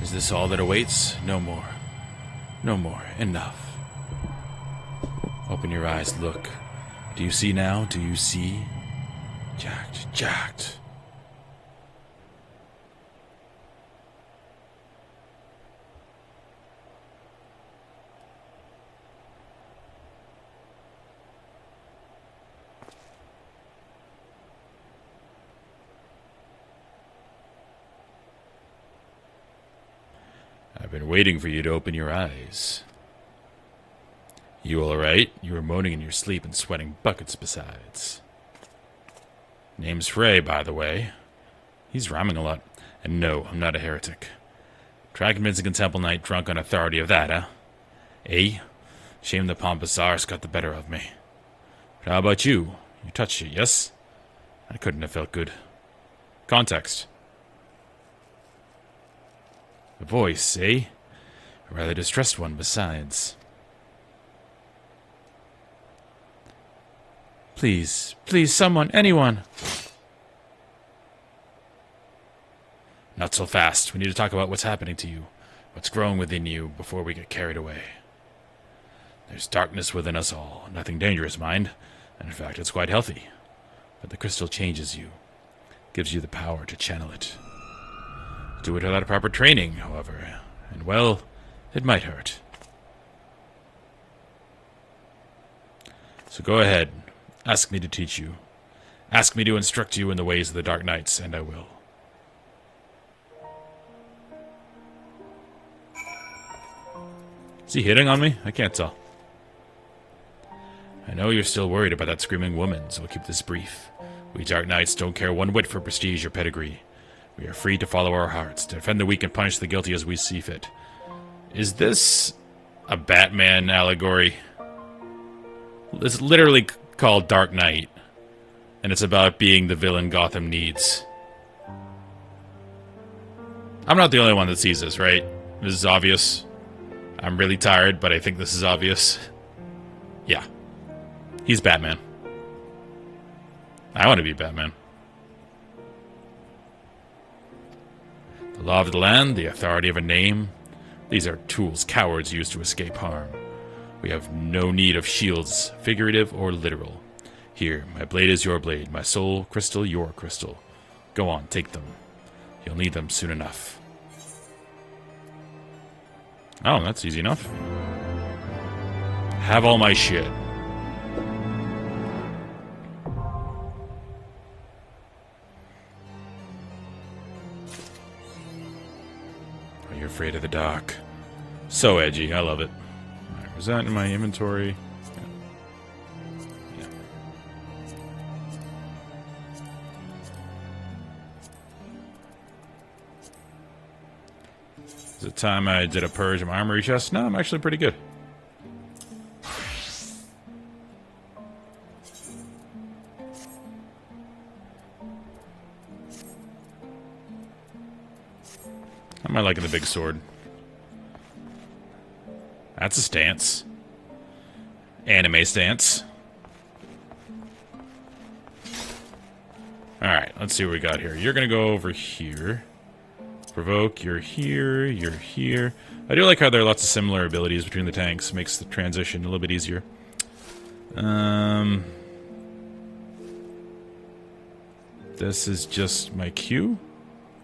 Is this all that awaits? No more. No more. Enough. Open your eyes, look. Do you see now? Do you see? Jacked. Jacked. I've been waiting for you to open your eyes. You all right? You were moaning in your sleep and sweating buckets besides. Name's Frey, by the way. He's rhyming a lot. And no, I'm not a heretic. Try convincing a temple knight drunk on authority of that, huh? Eh? Shame the pompous arse got the better of me. How about you? You touched it, yes? I couldn't have felt good. Context. A voice, eh? A rather distressed one, besides. Please, please, someone, anyone! Not so fast. We need to talk about what's happening to you. What's growing within you before we get carried away. There's darkness within us all. Nothing dangerous, mind. And in fact, it's quite healthy. But the crystal changes you. Gives you the power to channel it. Do it without proper training, however, and well, it might hurt. So go ahead. Ask me to teach you. Ask me to instruct you in the ways of the Dark Knights, and I will. Is he hitting on me? I can't tell. I know you're still worried about that screaming woman, so I'll keep this brief. We Dark Knights don't care one whit for prestige or pedigree. We are free to follow our hearts, to defend the weak and punish the guilty as we see fit. Is this a Batman allegory? It's literally called Dark Knight, and it's about being the villain Gotham needs. I'm not the only one that sees this, right? This is obvious. I'm really tired, but I think this is obvious. Yeah. He's Batman. I want to be Batman. The law of the land, the authority of a name. These are tools cowards use to escape harm. We have no need of shields, figurative or literal. Here, my blade is your blade, my soul crystal, your crystal. Go on, take them. You'll need them soon enough. Oh, that's easy enough. Have all my shit. Are you afraid of the dark? So edgy, I love it. Alright, was that in my inventory? Yeah. Is it time I did a purge of my armory chest? No, I'm actually pretty good. How am I liking the big sword? That's a stance. Anime stance. let's see what we got here. You're gonna go over here. Provoke, you're here, you're here. I do like how there are lots of similar abilities between the tanks. Makes the transition a little bit easier. This is just my Q?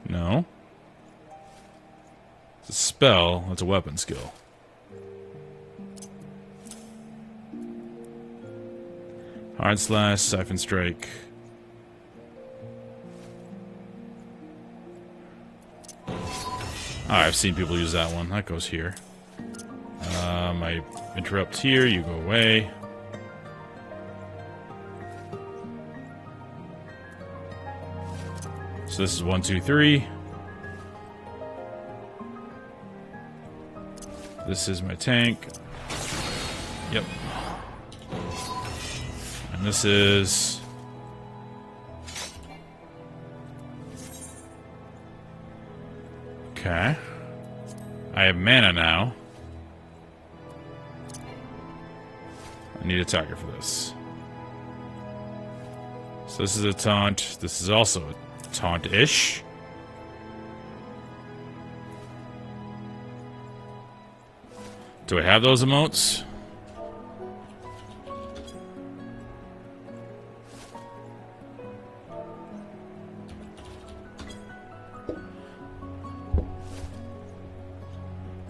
No. It's a spell. It's a weapon skill. Hard Slash, Siphon Strike. I've seen people use that one. That goes here. I interrupt here, you go away. So this is 1, 2, 3. This is my tank. Yep. And this is... Okay. I have mana now. I need a target for this. So this is a taunt. This is also a taunt-ish. Do I have those emotes?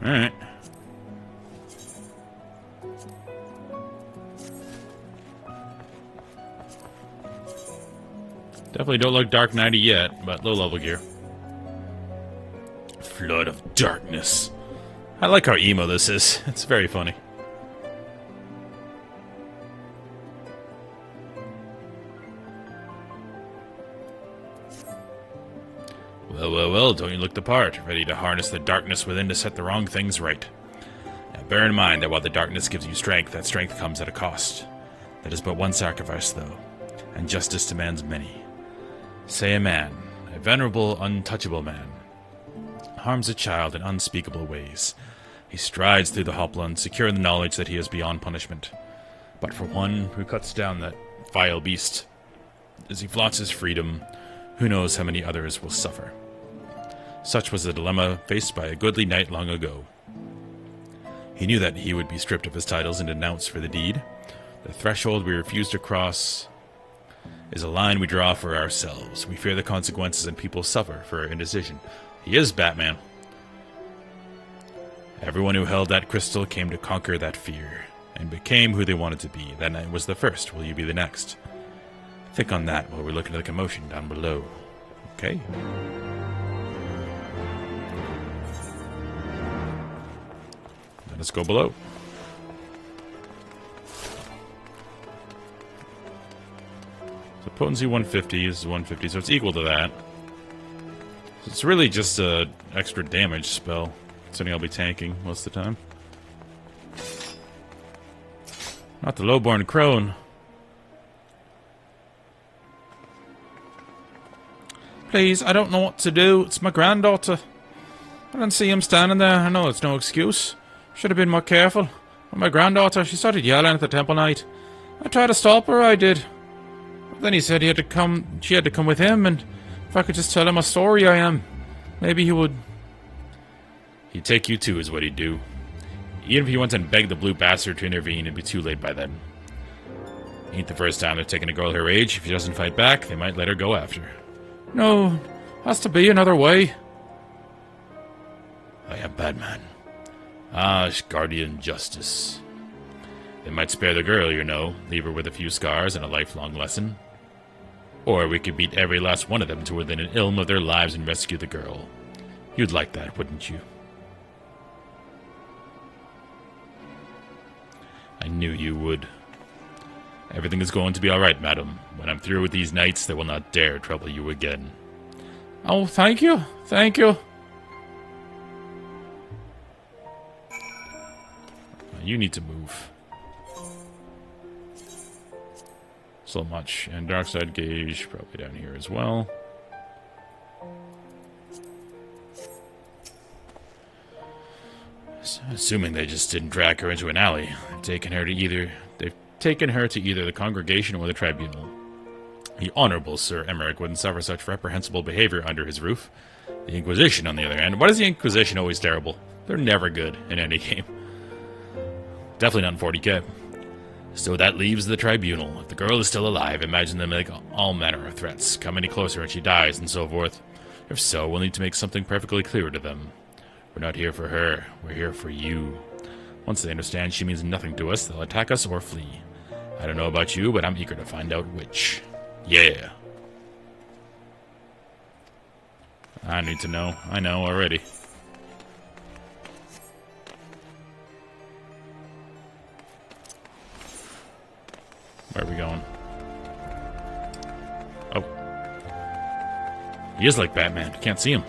Alright. Definitely don't look Dark Knighty yet, but low level gear. Flood of Darkness. I like how emo this is. It's very funny. Well, well, well, don't you look the part, ready to harness the darkness within to set the wrong things right. Now bear in mind that while the darkness gives you strength, that strength comes at a cost. That is but one sacrifice, though, and justice demands many. Say a man, a venerable, untouchable man, harms a child in unspeakable ways. He strides through the hopland, secure in the knowledge that he is beyond punishment. But for one who cuts down that vile beast, as he flaunts his freedom, who knows how many others will suffer. Such was the dilemma faced by a goodly knight long ago. He knew that he would be stripped of his titles and denounced for the deed. The threshold we refuse to cross is a line we draw for ourselves. We fear the consequences and people suffer for our indecision. He is Batman. Everyone who held that crystal came to conquer that fear, and became who they wanted to be. That night was the first. Will you be the next? Think on that while we're looking at the commotion down below. Okay? Let us go below. So potency 150 is 150, so it's equal to that. So it's really just a extra damage spell. Something I'll be tanking most of the time. Not the lowborn crone. Please, I don't know what to do. It's my granddaughter. I didn't see him standing there. I know it's no excuse. Should have been more careful. But my granddaughter, she started yelling at the temple night. I tried to stop her, I did. But then he said she had to come with him, and if I could just tell him a story I am, maybe he would. He'd take you too, is what he'd do. Even if he went and begged the blue bastard to intervene, it'd be too late by then. Ain't the first time they're taking a girl her age. If she doesn't fight back, they might let her go after. No, has to be another way. I am Batman. Ishgardian justice. They might spare the girl, you know, leave her with a few scars and a lifelong lesson. Or we could beat every last one of them to within an ilm of their lives and rescue the girl. You'd like that, wouldn't you? I knew you would. Everything is going to be alright, madam. When I'm through with these knights, they will not dare trouble you again. Oh, thank you. Thank you. You need to move. So much. And dark side gauge, probably down here as well. Assuming they just didn't drag her into an alley. They've taken her to either the congregation or the tribunal. The Honorable Sir Emmerich wouldn't suffer such reprehensible behavior under his roof. The Inquisition, on the other hand, why is the Inquisition always terrible? They're never good in any game. Definitely not in 40k. So that leaves the Tribunal. If the girl is still alive, imagine them make all manner of threats. Come any closer and she dies, and so forth. If so, we'll need to make something perfectly clear to them. We're not here for her. We're here for you. Once they understand she means nothing to us, they'll attack us or flee. I don't know about you, but I'm eager to find out which. Yeah. I need to know. I know already. Where are we going? Oh. He is like Batman. Can't see him.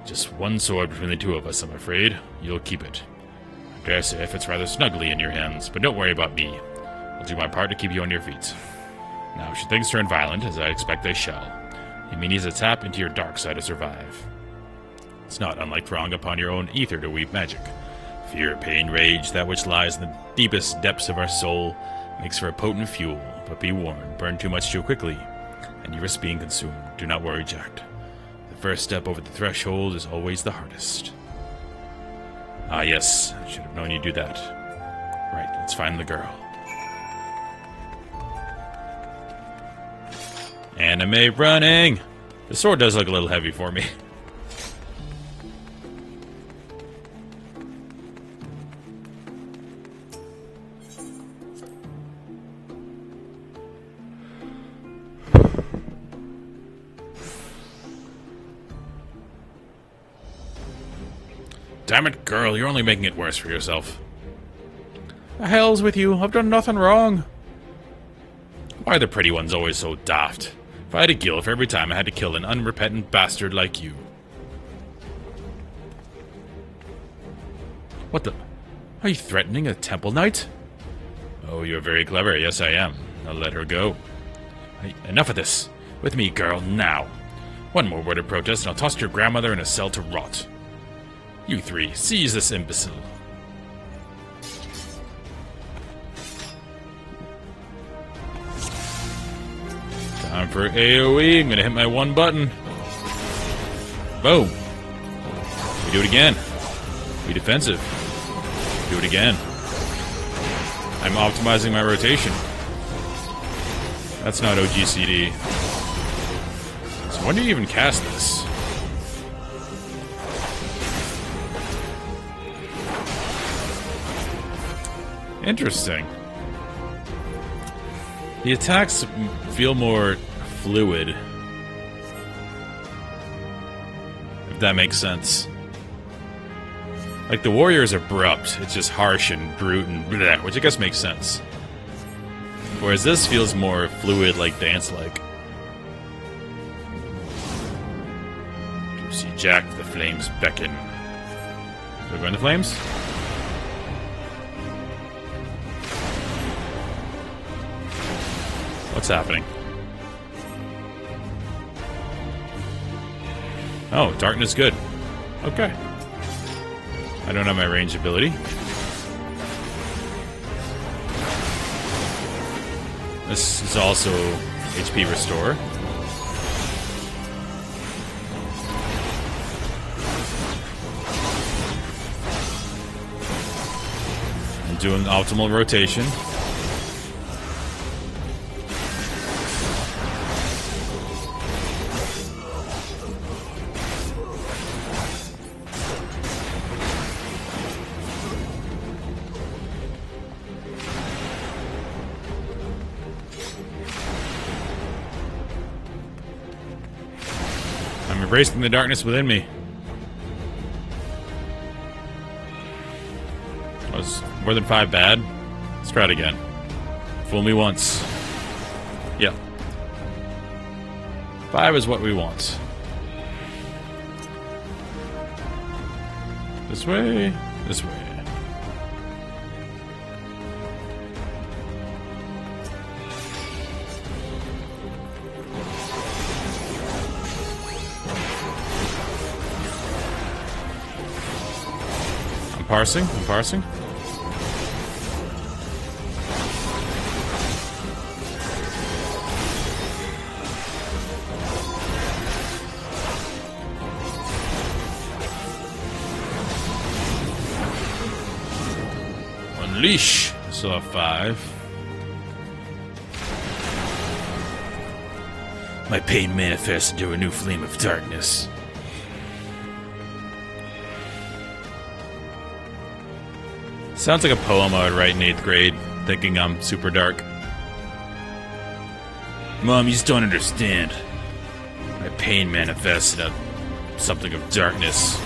Just one sword between the two of us, I'm afraid. You'll keep it. I dare say it fits rather snugly in your hands, but don't worry about me. I'll do my part to keep you on your feet. Now, should things turn violent, as I expect they shall, you may need to tap into your dark side to survive. It's not unlike throwing upon your own ether to weave magic. Fear, pain, rage, that which lies in the deepest depths of our soul, makes for a potent fuel, but be warned, burn too much too quickly, and you risk being consumed. Do not worry, Jack. The first step over the threshold is always the hardest. Ah, yes, I should have known you'd do that. Right, let's find the girl. Anime running! The sword does look a little heavy for me. Damn it, girl, you're only making it worse for yourself. The hell's with you? I've done nothing wrong. Why are the pretty ones always so daft? If I had a guild for every time I had to kill an unrepentant bastard like you. What the? Are you threatening a temple knight? Oh, you're very clever. Yes, I am. I'll let her go. Hey, enough of this. With me, girl, now. One more word of protest and I'll toss your grandmother in a cell to rot. You three, seize this imbecile. Time for AoE. I'm gonna hit my one button. Boom. We do it again. Be defensive. Do it again. I'm optimizing my rotation. That's not OGCD. So when do you even cast this? Interesting. The attacks feel more fluid. If that makes sense. Like, the warrior is abrupt. It's just harsh and brute and bleh, which I guess makes sense. Whereas this feels more fluid, like dance-like. You see Jack, the flames beckon. Do we go in the flames? What's happening? Oh, darkness good. Okay. I don't have my range ability. This is also HP restore. I'm doing optimal rotation. I'm embracing the darkness within me. Was more than 5 bad? Let's try it again. Fool me once. Yep. 5 is what we want. This way. This way. I'm parsing. Unleash. Still have 5. My pain manifests into a new flame of darkness. Sounds like a poem I would write in 8th grade, thinking I'm super dark. Mom, you just don't understand. My pain manifests into something of darkness.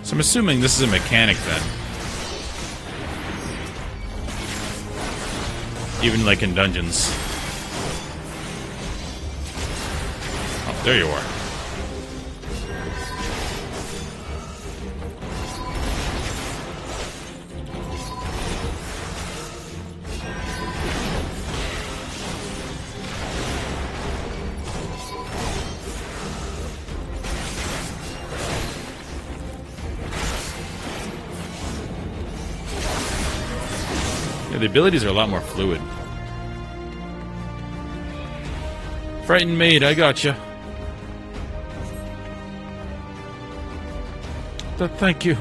So I'm assuming this is a mechanic then. Even like in dungeons. Oh, there you are. The abilities are a lot more fluid. Frightened maid, I gotcha. Thank you.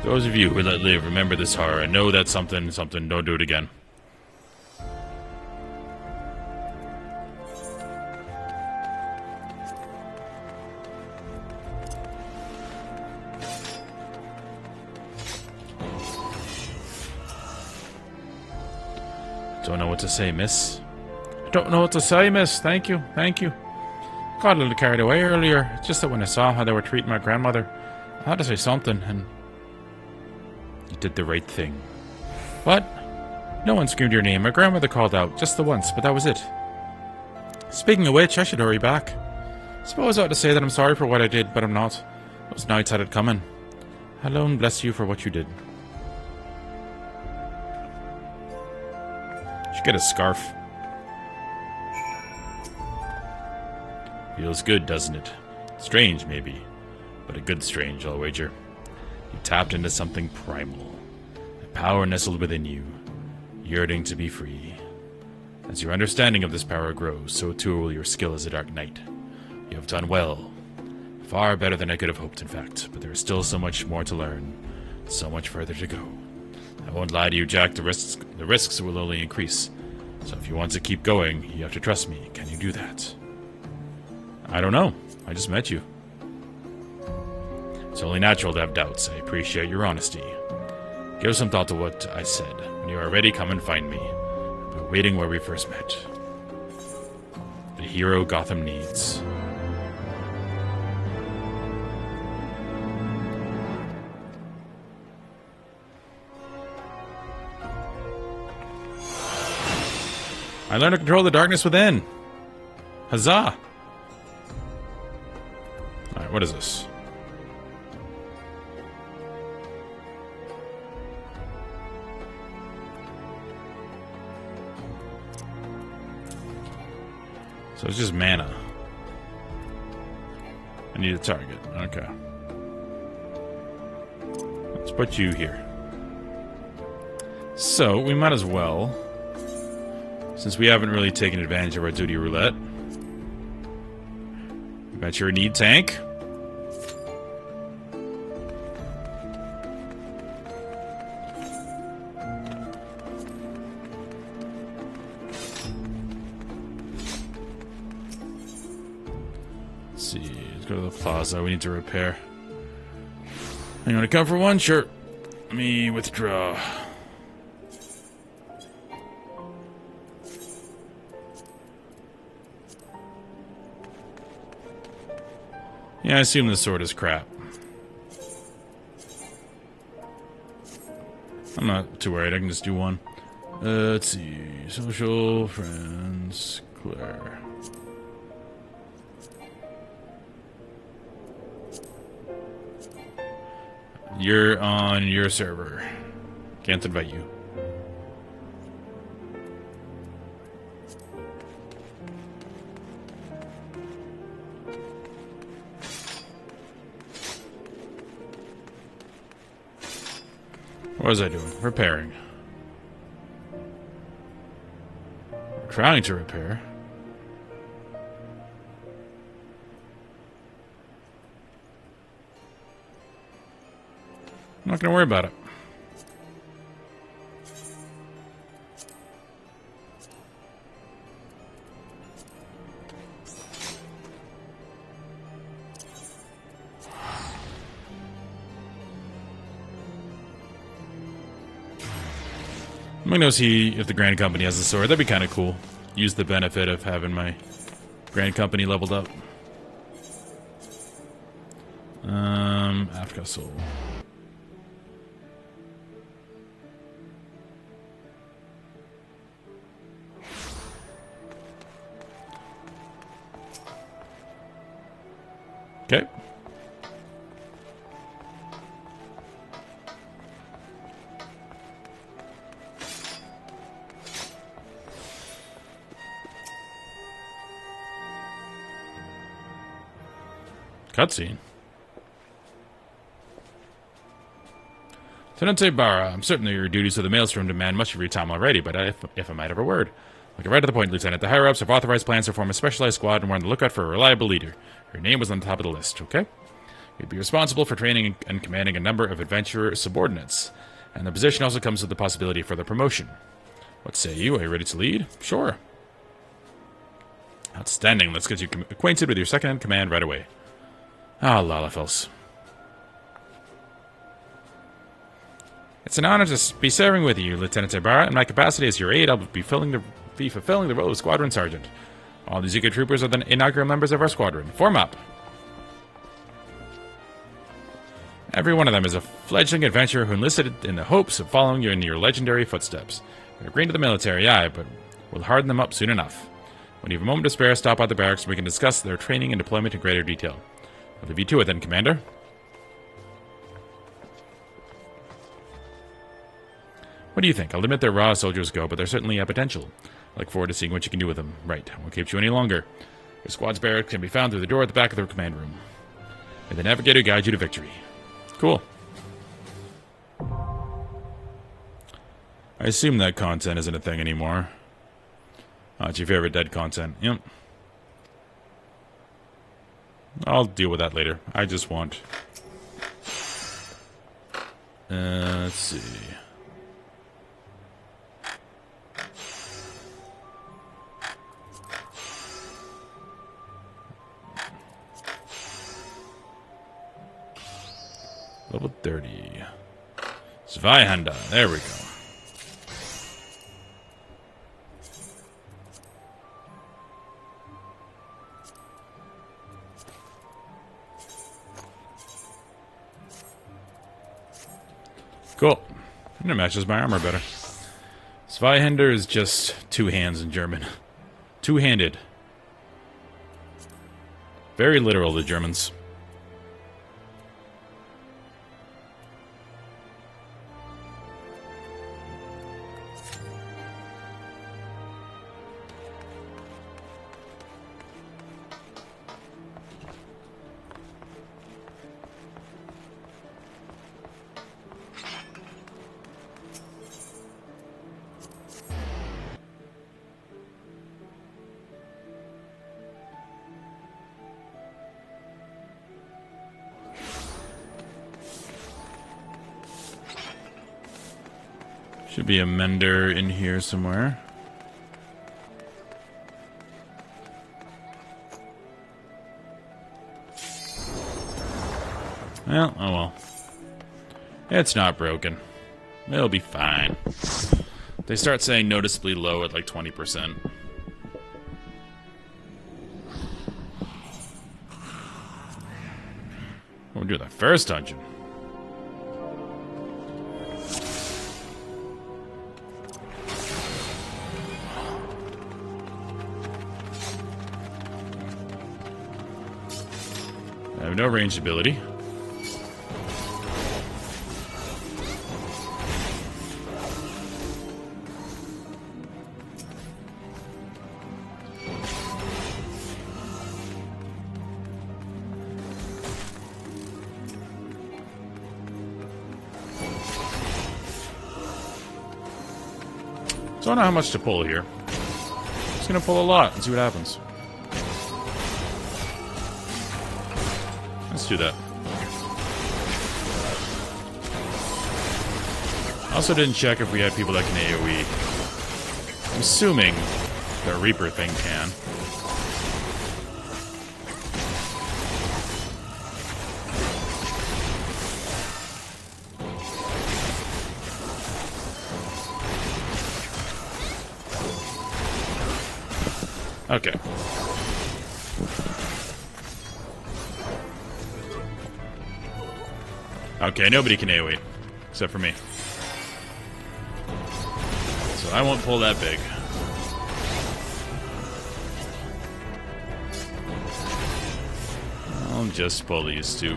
Those of you who let live, remember this horror and know that something, don't do it again. Don't know what to say, miss. I don't know what to say, miss. Thank you. Thank you. Got a little carried away earlier. It's just that when I saw how they were treating my grandmother, I had to say something, and... You did the right thing. What? No one screamed your name. My grandmother called out, just the once, but that was it. Speaking of which, I should hurry back. Suppose I ought to say that I'm sorry for what I did, but I'm not. Those nights had it coming. Alone bless you for what you did. Should get a scarf. Feels good, doesn't it? Strange, maybe. But a good strange, I'll wager. You tapped into something primal. A power nestled within you, yearning to be free. As your understanding of this power grows, so too will your skill as a Dark Knight. You have done well. Far better than I could have hoped, in fact. But there is still so much more to learn. So much further to go. I won't lie to you, Jack. The risks will only increase. So if you want to keep going, you have to trust me. Can you do that? I don't know. I just met you. It's only natural to have doubts. I appreciate your honesty. Give some thought to what I said. When you are ready, come and find me. I'll be waiting where we first met. The hero Gotham needs. I learned to control the darkness within. Huzzah! Alright, what is this? So it's just mana. I need a target. Okay. Let's put you here. So, we might as well... Since we haven't really taken advantage of our duty roulette. We got your need tank. Let's see. Let's go to the plaza. We need to repair. You want to come for one? Sure. Let me withdraw. Yeah, I assume this sword is crap. I'm not too worried, I can just do one. Let's see. Social, friends, Claire. You're on your server. Can't invite you. What was I doing? Repairing. Trying to repair. I'm not going to worry about it. I'm going to go see if the Grand Company has a sword. That'd be kind of cool. Use the benefit of having my Grand Company leveled up. Africa Soul. Okay. Cutscene. Lieutenant Barra, I'm certain that your duties of the Maelstrom demand much of your time already, but if I might have a word. I'll get right to the point, Lieutenant. The higher-ups have authorized plans to form a specialized squad and we're on the lookout for a reliable leader. Your name was on the top of the list, okay? You'd be responsible for training and commanding a number of adventurer subordinates, and the position also comes with the possibility for the promotion. What say you? Are you ready to lead? Sure. Outstanding. Let's get you acquainted with your second-in-command right away. Ah, Lalafels. It's an honor to be serving with you, Lieutenant Ibarra. In my capacity as your aide, I'll be fulfilling the role of Squadron Sergeant. All these eager troopers are the inaugural members of our squadron. Form up! Every one of them is a fledgling adventurer who enlisted in the hopes of following you in your legendary footsteps. They're green to the military, aye, but we'll harden them up soon enough. When you have a moment to spare, stop by the barracks and we can discuss their training and deployment in greater detail. I'll leave you to it then, Commander. What do you think? I'll admit they're raw as soldiers go, but they're certainly a potential. I look forward to seeing what you can do with them. Right, I won't keep you any longer. Your squad's barracks can be found through the door at the back of the command room. May the Navigator guide you to victory. Cool. I assume that content isn't a thing anymore. Oh, it's your favorite dead content. Yep. I'll deal with that later. I just want... let's see... Level 30. Zweihanda. There we go. Cool. And it matches my armor better. Zweihänder is just two hands in German. Two-handed. Very literal, the Germans. Should be a mender in here somewhere. Well, oh well. It's not broken. It'll be fine. They start saying noticeably low at like 20%. We'll do the first dungeon. I have no ranged ability. So I don't know how much to pull here. Just gonna pull a lot and see what happens. Let's do that. I also didn't check if we had people that can AoE. I'm assuming the Reaper thing can. Okay. Okay, nobody can AoE. Except for me. So I won't pull that big. I'll just pull these two.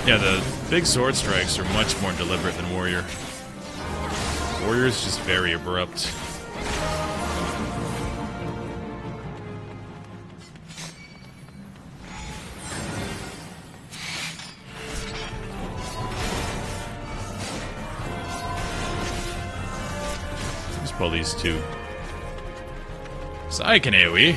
Yeah, the big sword strikes are much more deliberate than Warrior. Warrior's just very abrupt. Let's pull these two. So I can AoE.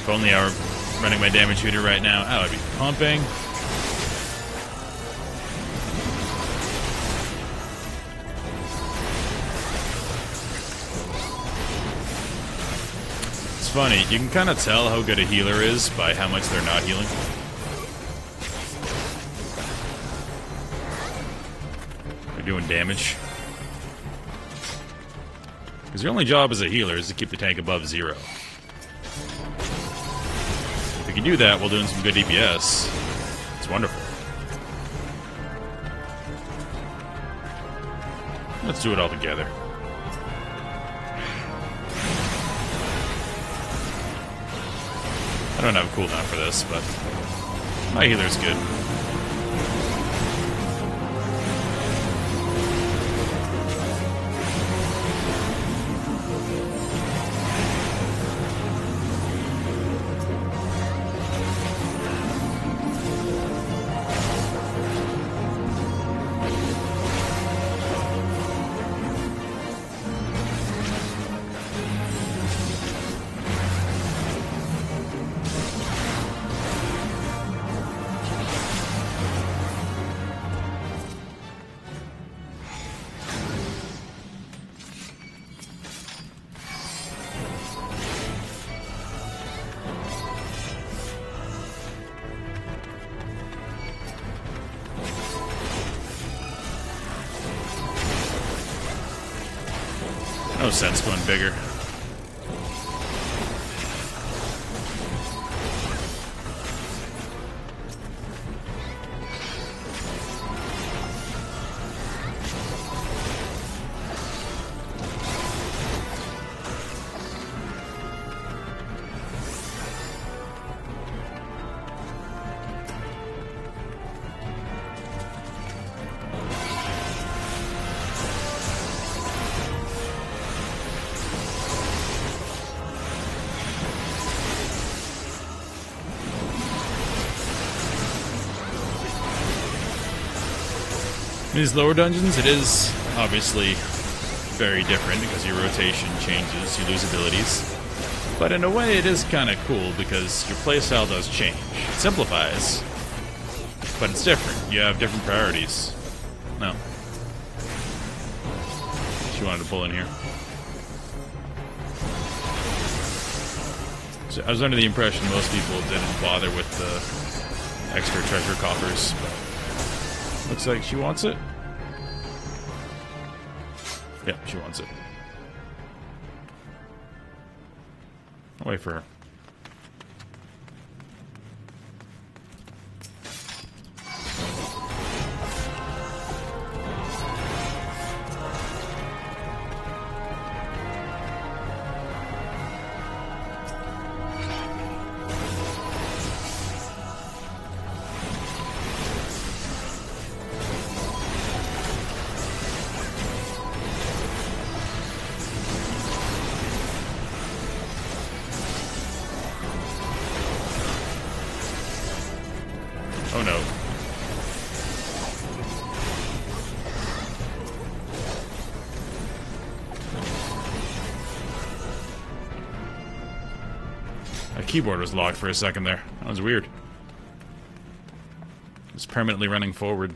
If only I were running my damage shooter right now, I would be pumping. It's funny, you can kind of tell how good a healer is by how much they're not healing. They're doing damage. Because your only job as a healer is to keep the tank above 0. If we can do that while doing some good DPS, it's wonderful. Let's do it all together. I don't have a cooldown for this, but my healer's good. No sense going bigger. In these lower dungeons, it is obviously very different because your rotation changes, you lose abilities. But in a way, it is kind of cool because your playstyle does change. It simplifies, but it's different. You have different priorities. No. She wanted to pull in here. So I was under the impression most people didn't bother with the extra treasure coffers, but looks like she wants it. Yep, she wants it. I'll wait for her. Oh no. My keyboard was locked for a second there. That was weird. It's permanently running forward.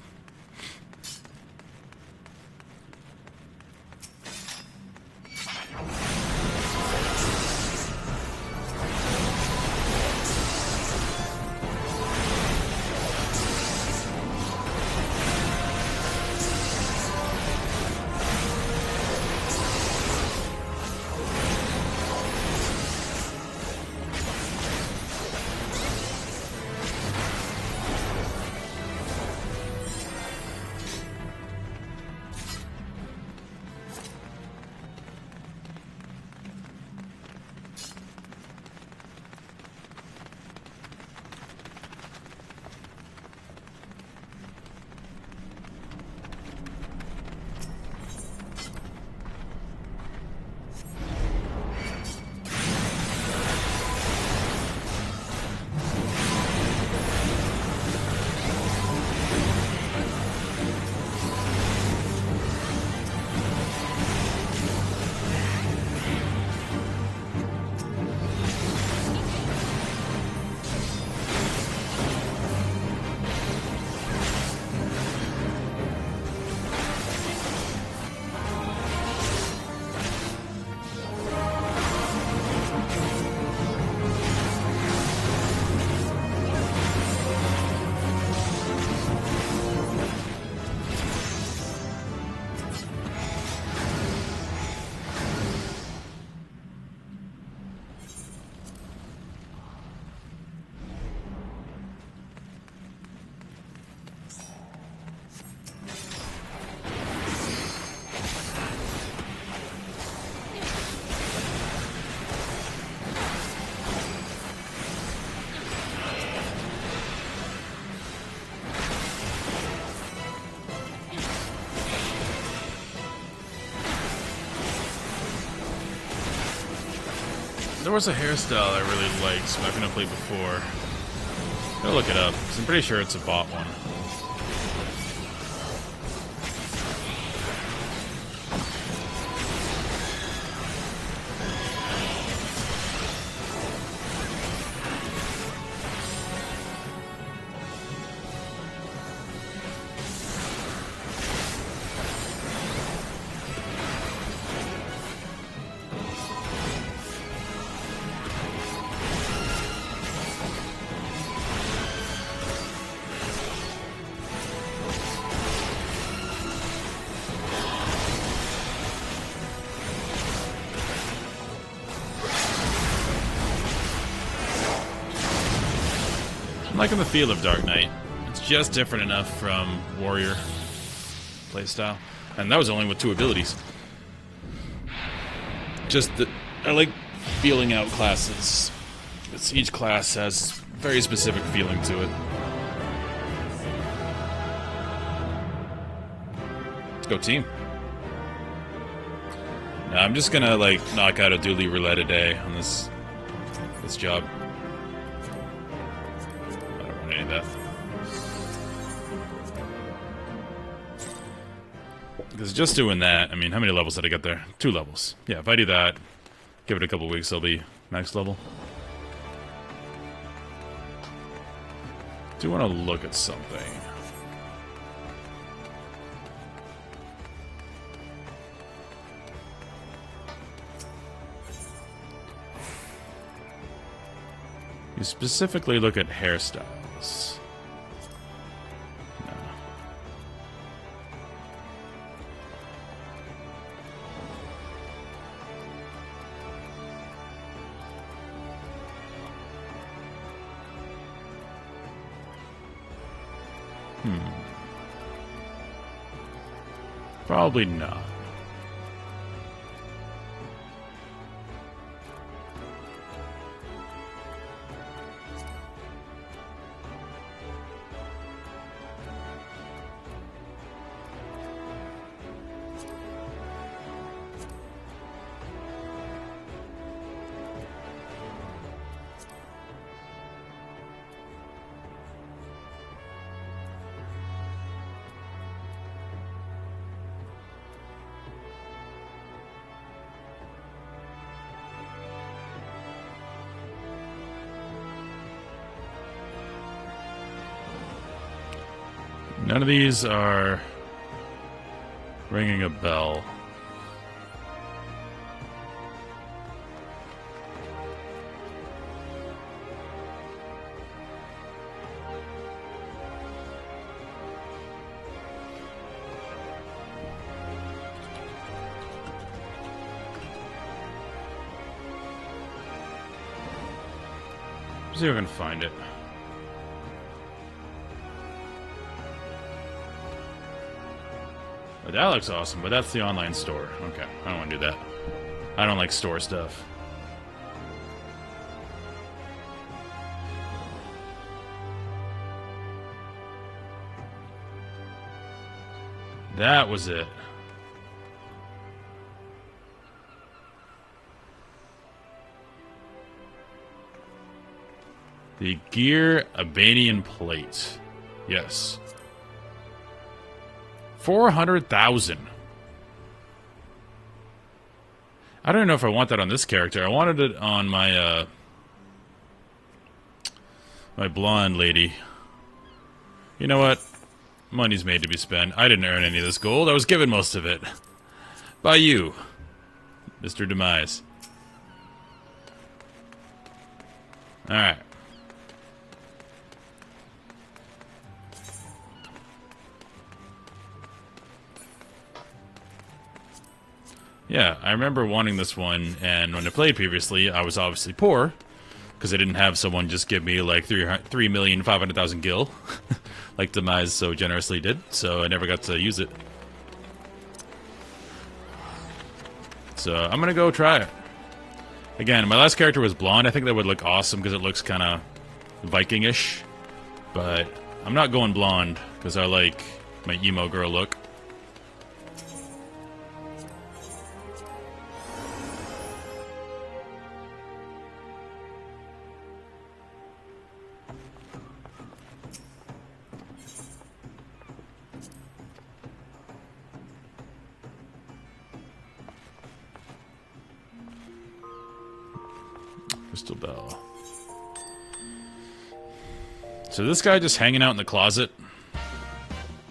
There was a hairstyle I really liked, so I've gonna play before. Gotta look it up, 'cause I'm pretty sure it's a bot one. I'm liking the feel of Dark Knight. It's just different enough from Warrior playstyle. And that was only with 2 abilities. Just that I like feeling out classes. Each class has very specific feeling to it. Let's go team. Now, I'm just gonna like knock out a dually roulette a day on this job. I don't want any of that. Because just doing that, I mean, how many levels did I get there? 2 levels. Yeah, if I do that, give it a couple weeks, I'll be max level. Do want to look at something. You specifically look at hairstyles. No. Probably not. None of these are ringing a bell. See if I can find it. That looks awesome, but that's the online store. Okay, I don't want to do that. I don't like store stuff. That was it. The Gear Albanian plate. Yes. 400,000. I don't know if I want that on this character. I wanted it on my my blonde lady. You know what? Money's made to be spent. I didn't earn any of this gold. I was given most of it. By you, Mr. Demise. Alright. Yeah, I remember wanting this one, and when I played previously, I was obviously poor, because I didn't have someone just give me like 3,500,000 gil, like Demise so generously did, so I never got to use it. So, I'm gonna go try it. Again, my last character was blonde. I think that would look awesome, because it looks kind of Viking-ish, but I'm not going blonde, because I like my emo girl look. Crystal Bell. So this guy just hanging out in the closet.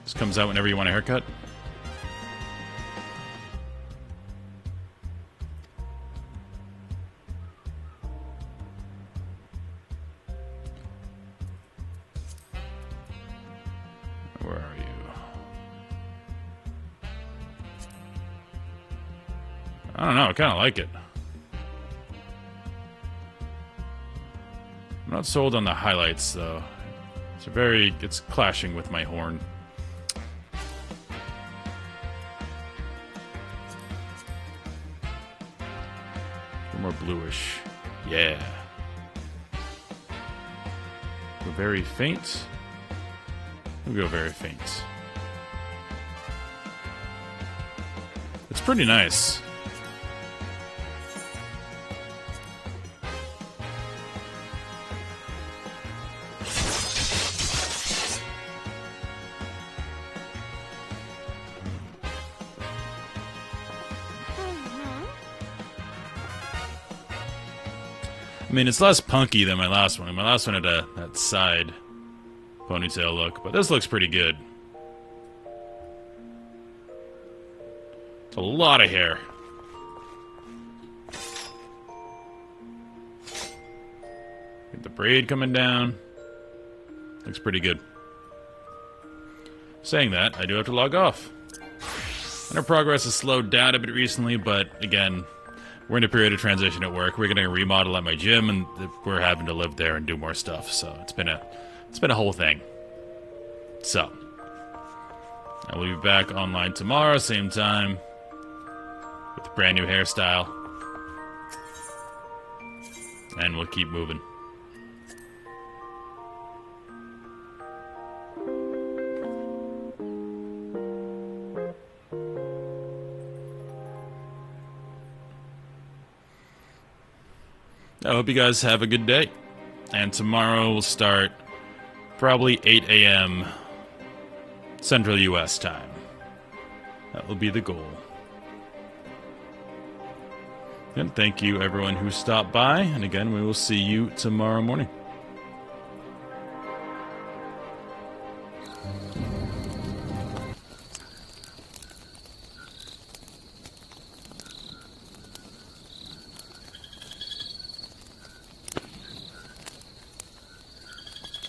Just comes out whenever you want a haircut. Where are you? I don't know, I kind of like it. I'm not sold on the highlights, though. It's clashing with my horn. More bluish. Yeah. Go very faint. We'll go very faint. It's pretty nice. I mean, it's less punky than my last one. My last one had that side ponytail look, but this looks pretty good. It's a lot of hair. Get the braid coming down. Looks pretty good. Saying that, I do have to log off. And our progress has slowed down a bit recently, but again, we're in a period of transition at work. We're getting a remodel at my gym, and we're having to live there and do more stuff. So it's been a whole thing. So I will be back online tomorrow, same time, with a brand new hairstyle. And we'll keep moving. I hope you guys have a good day. And tomorrow we'll start probably 8 a.m. Central U.S. time. That will be the goal. And thank you everyone who stopped by. And again, we will see you tomorrow morning.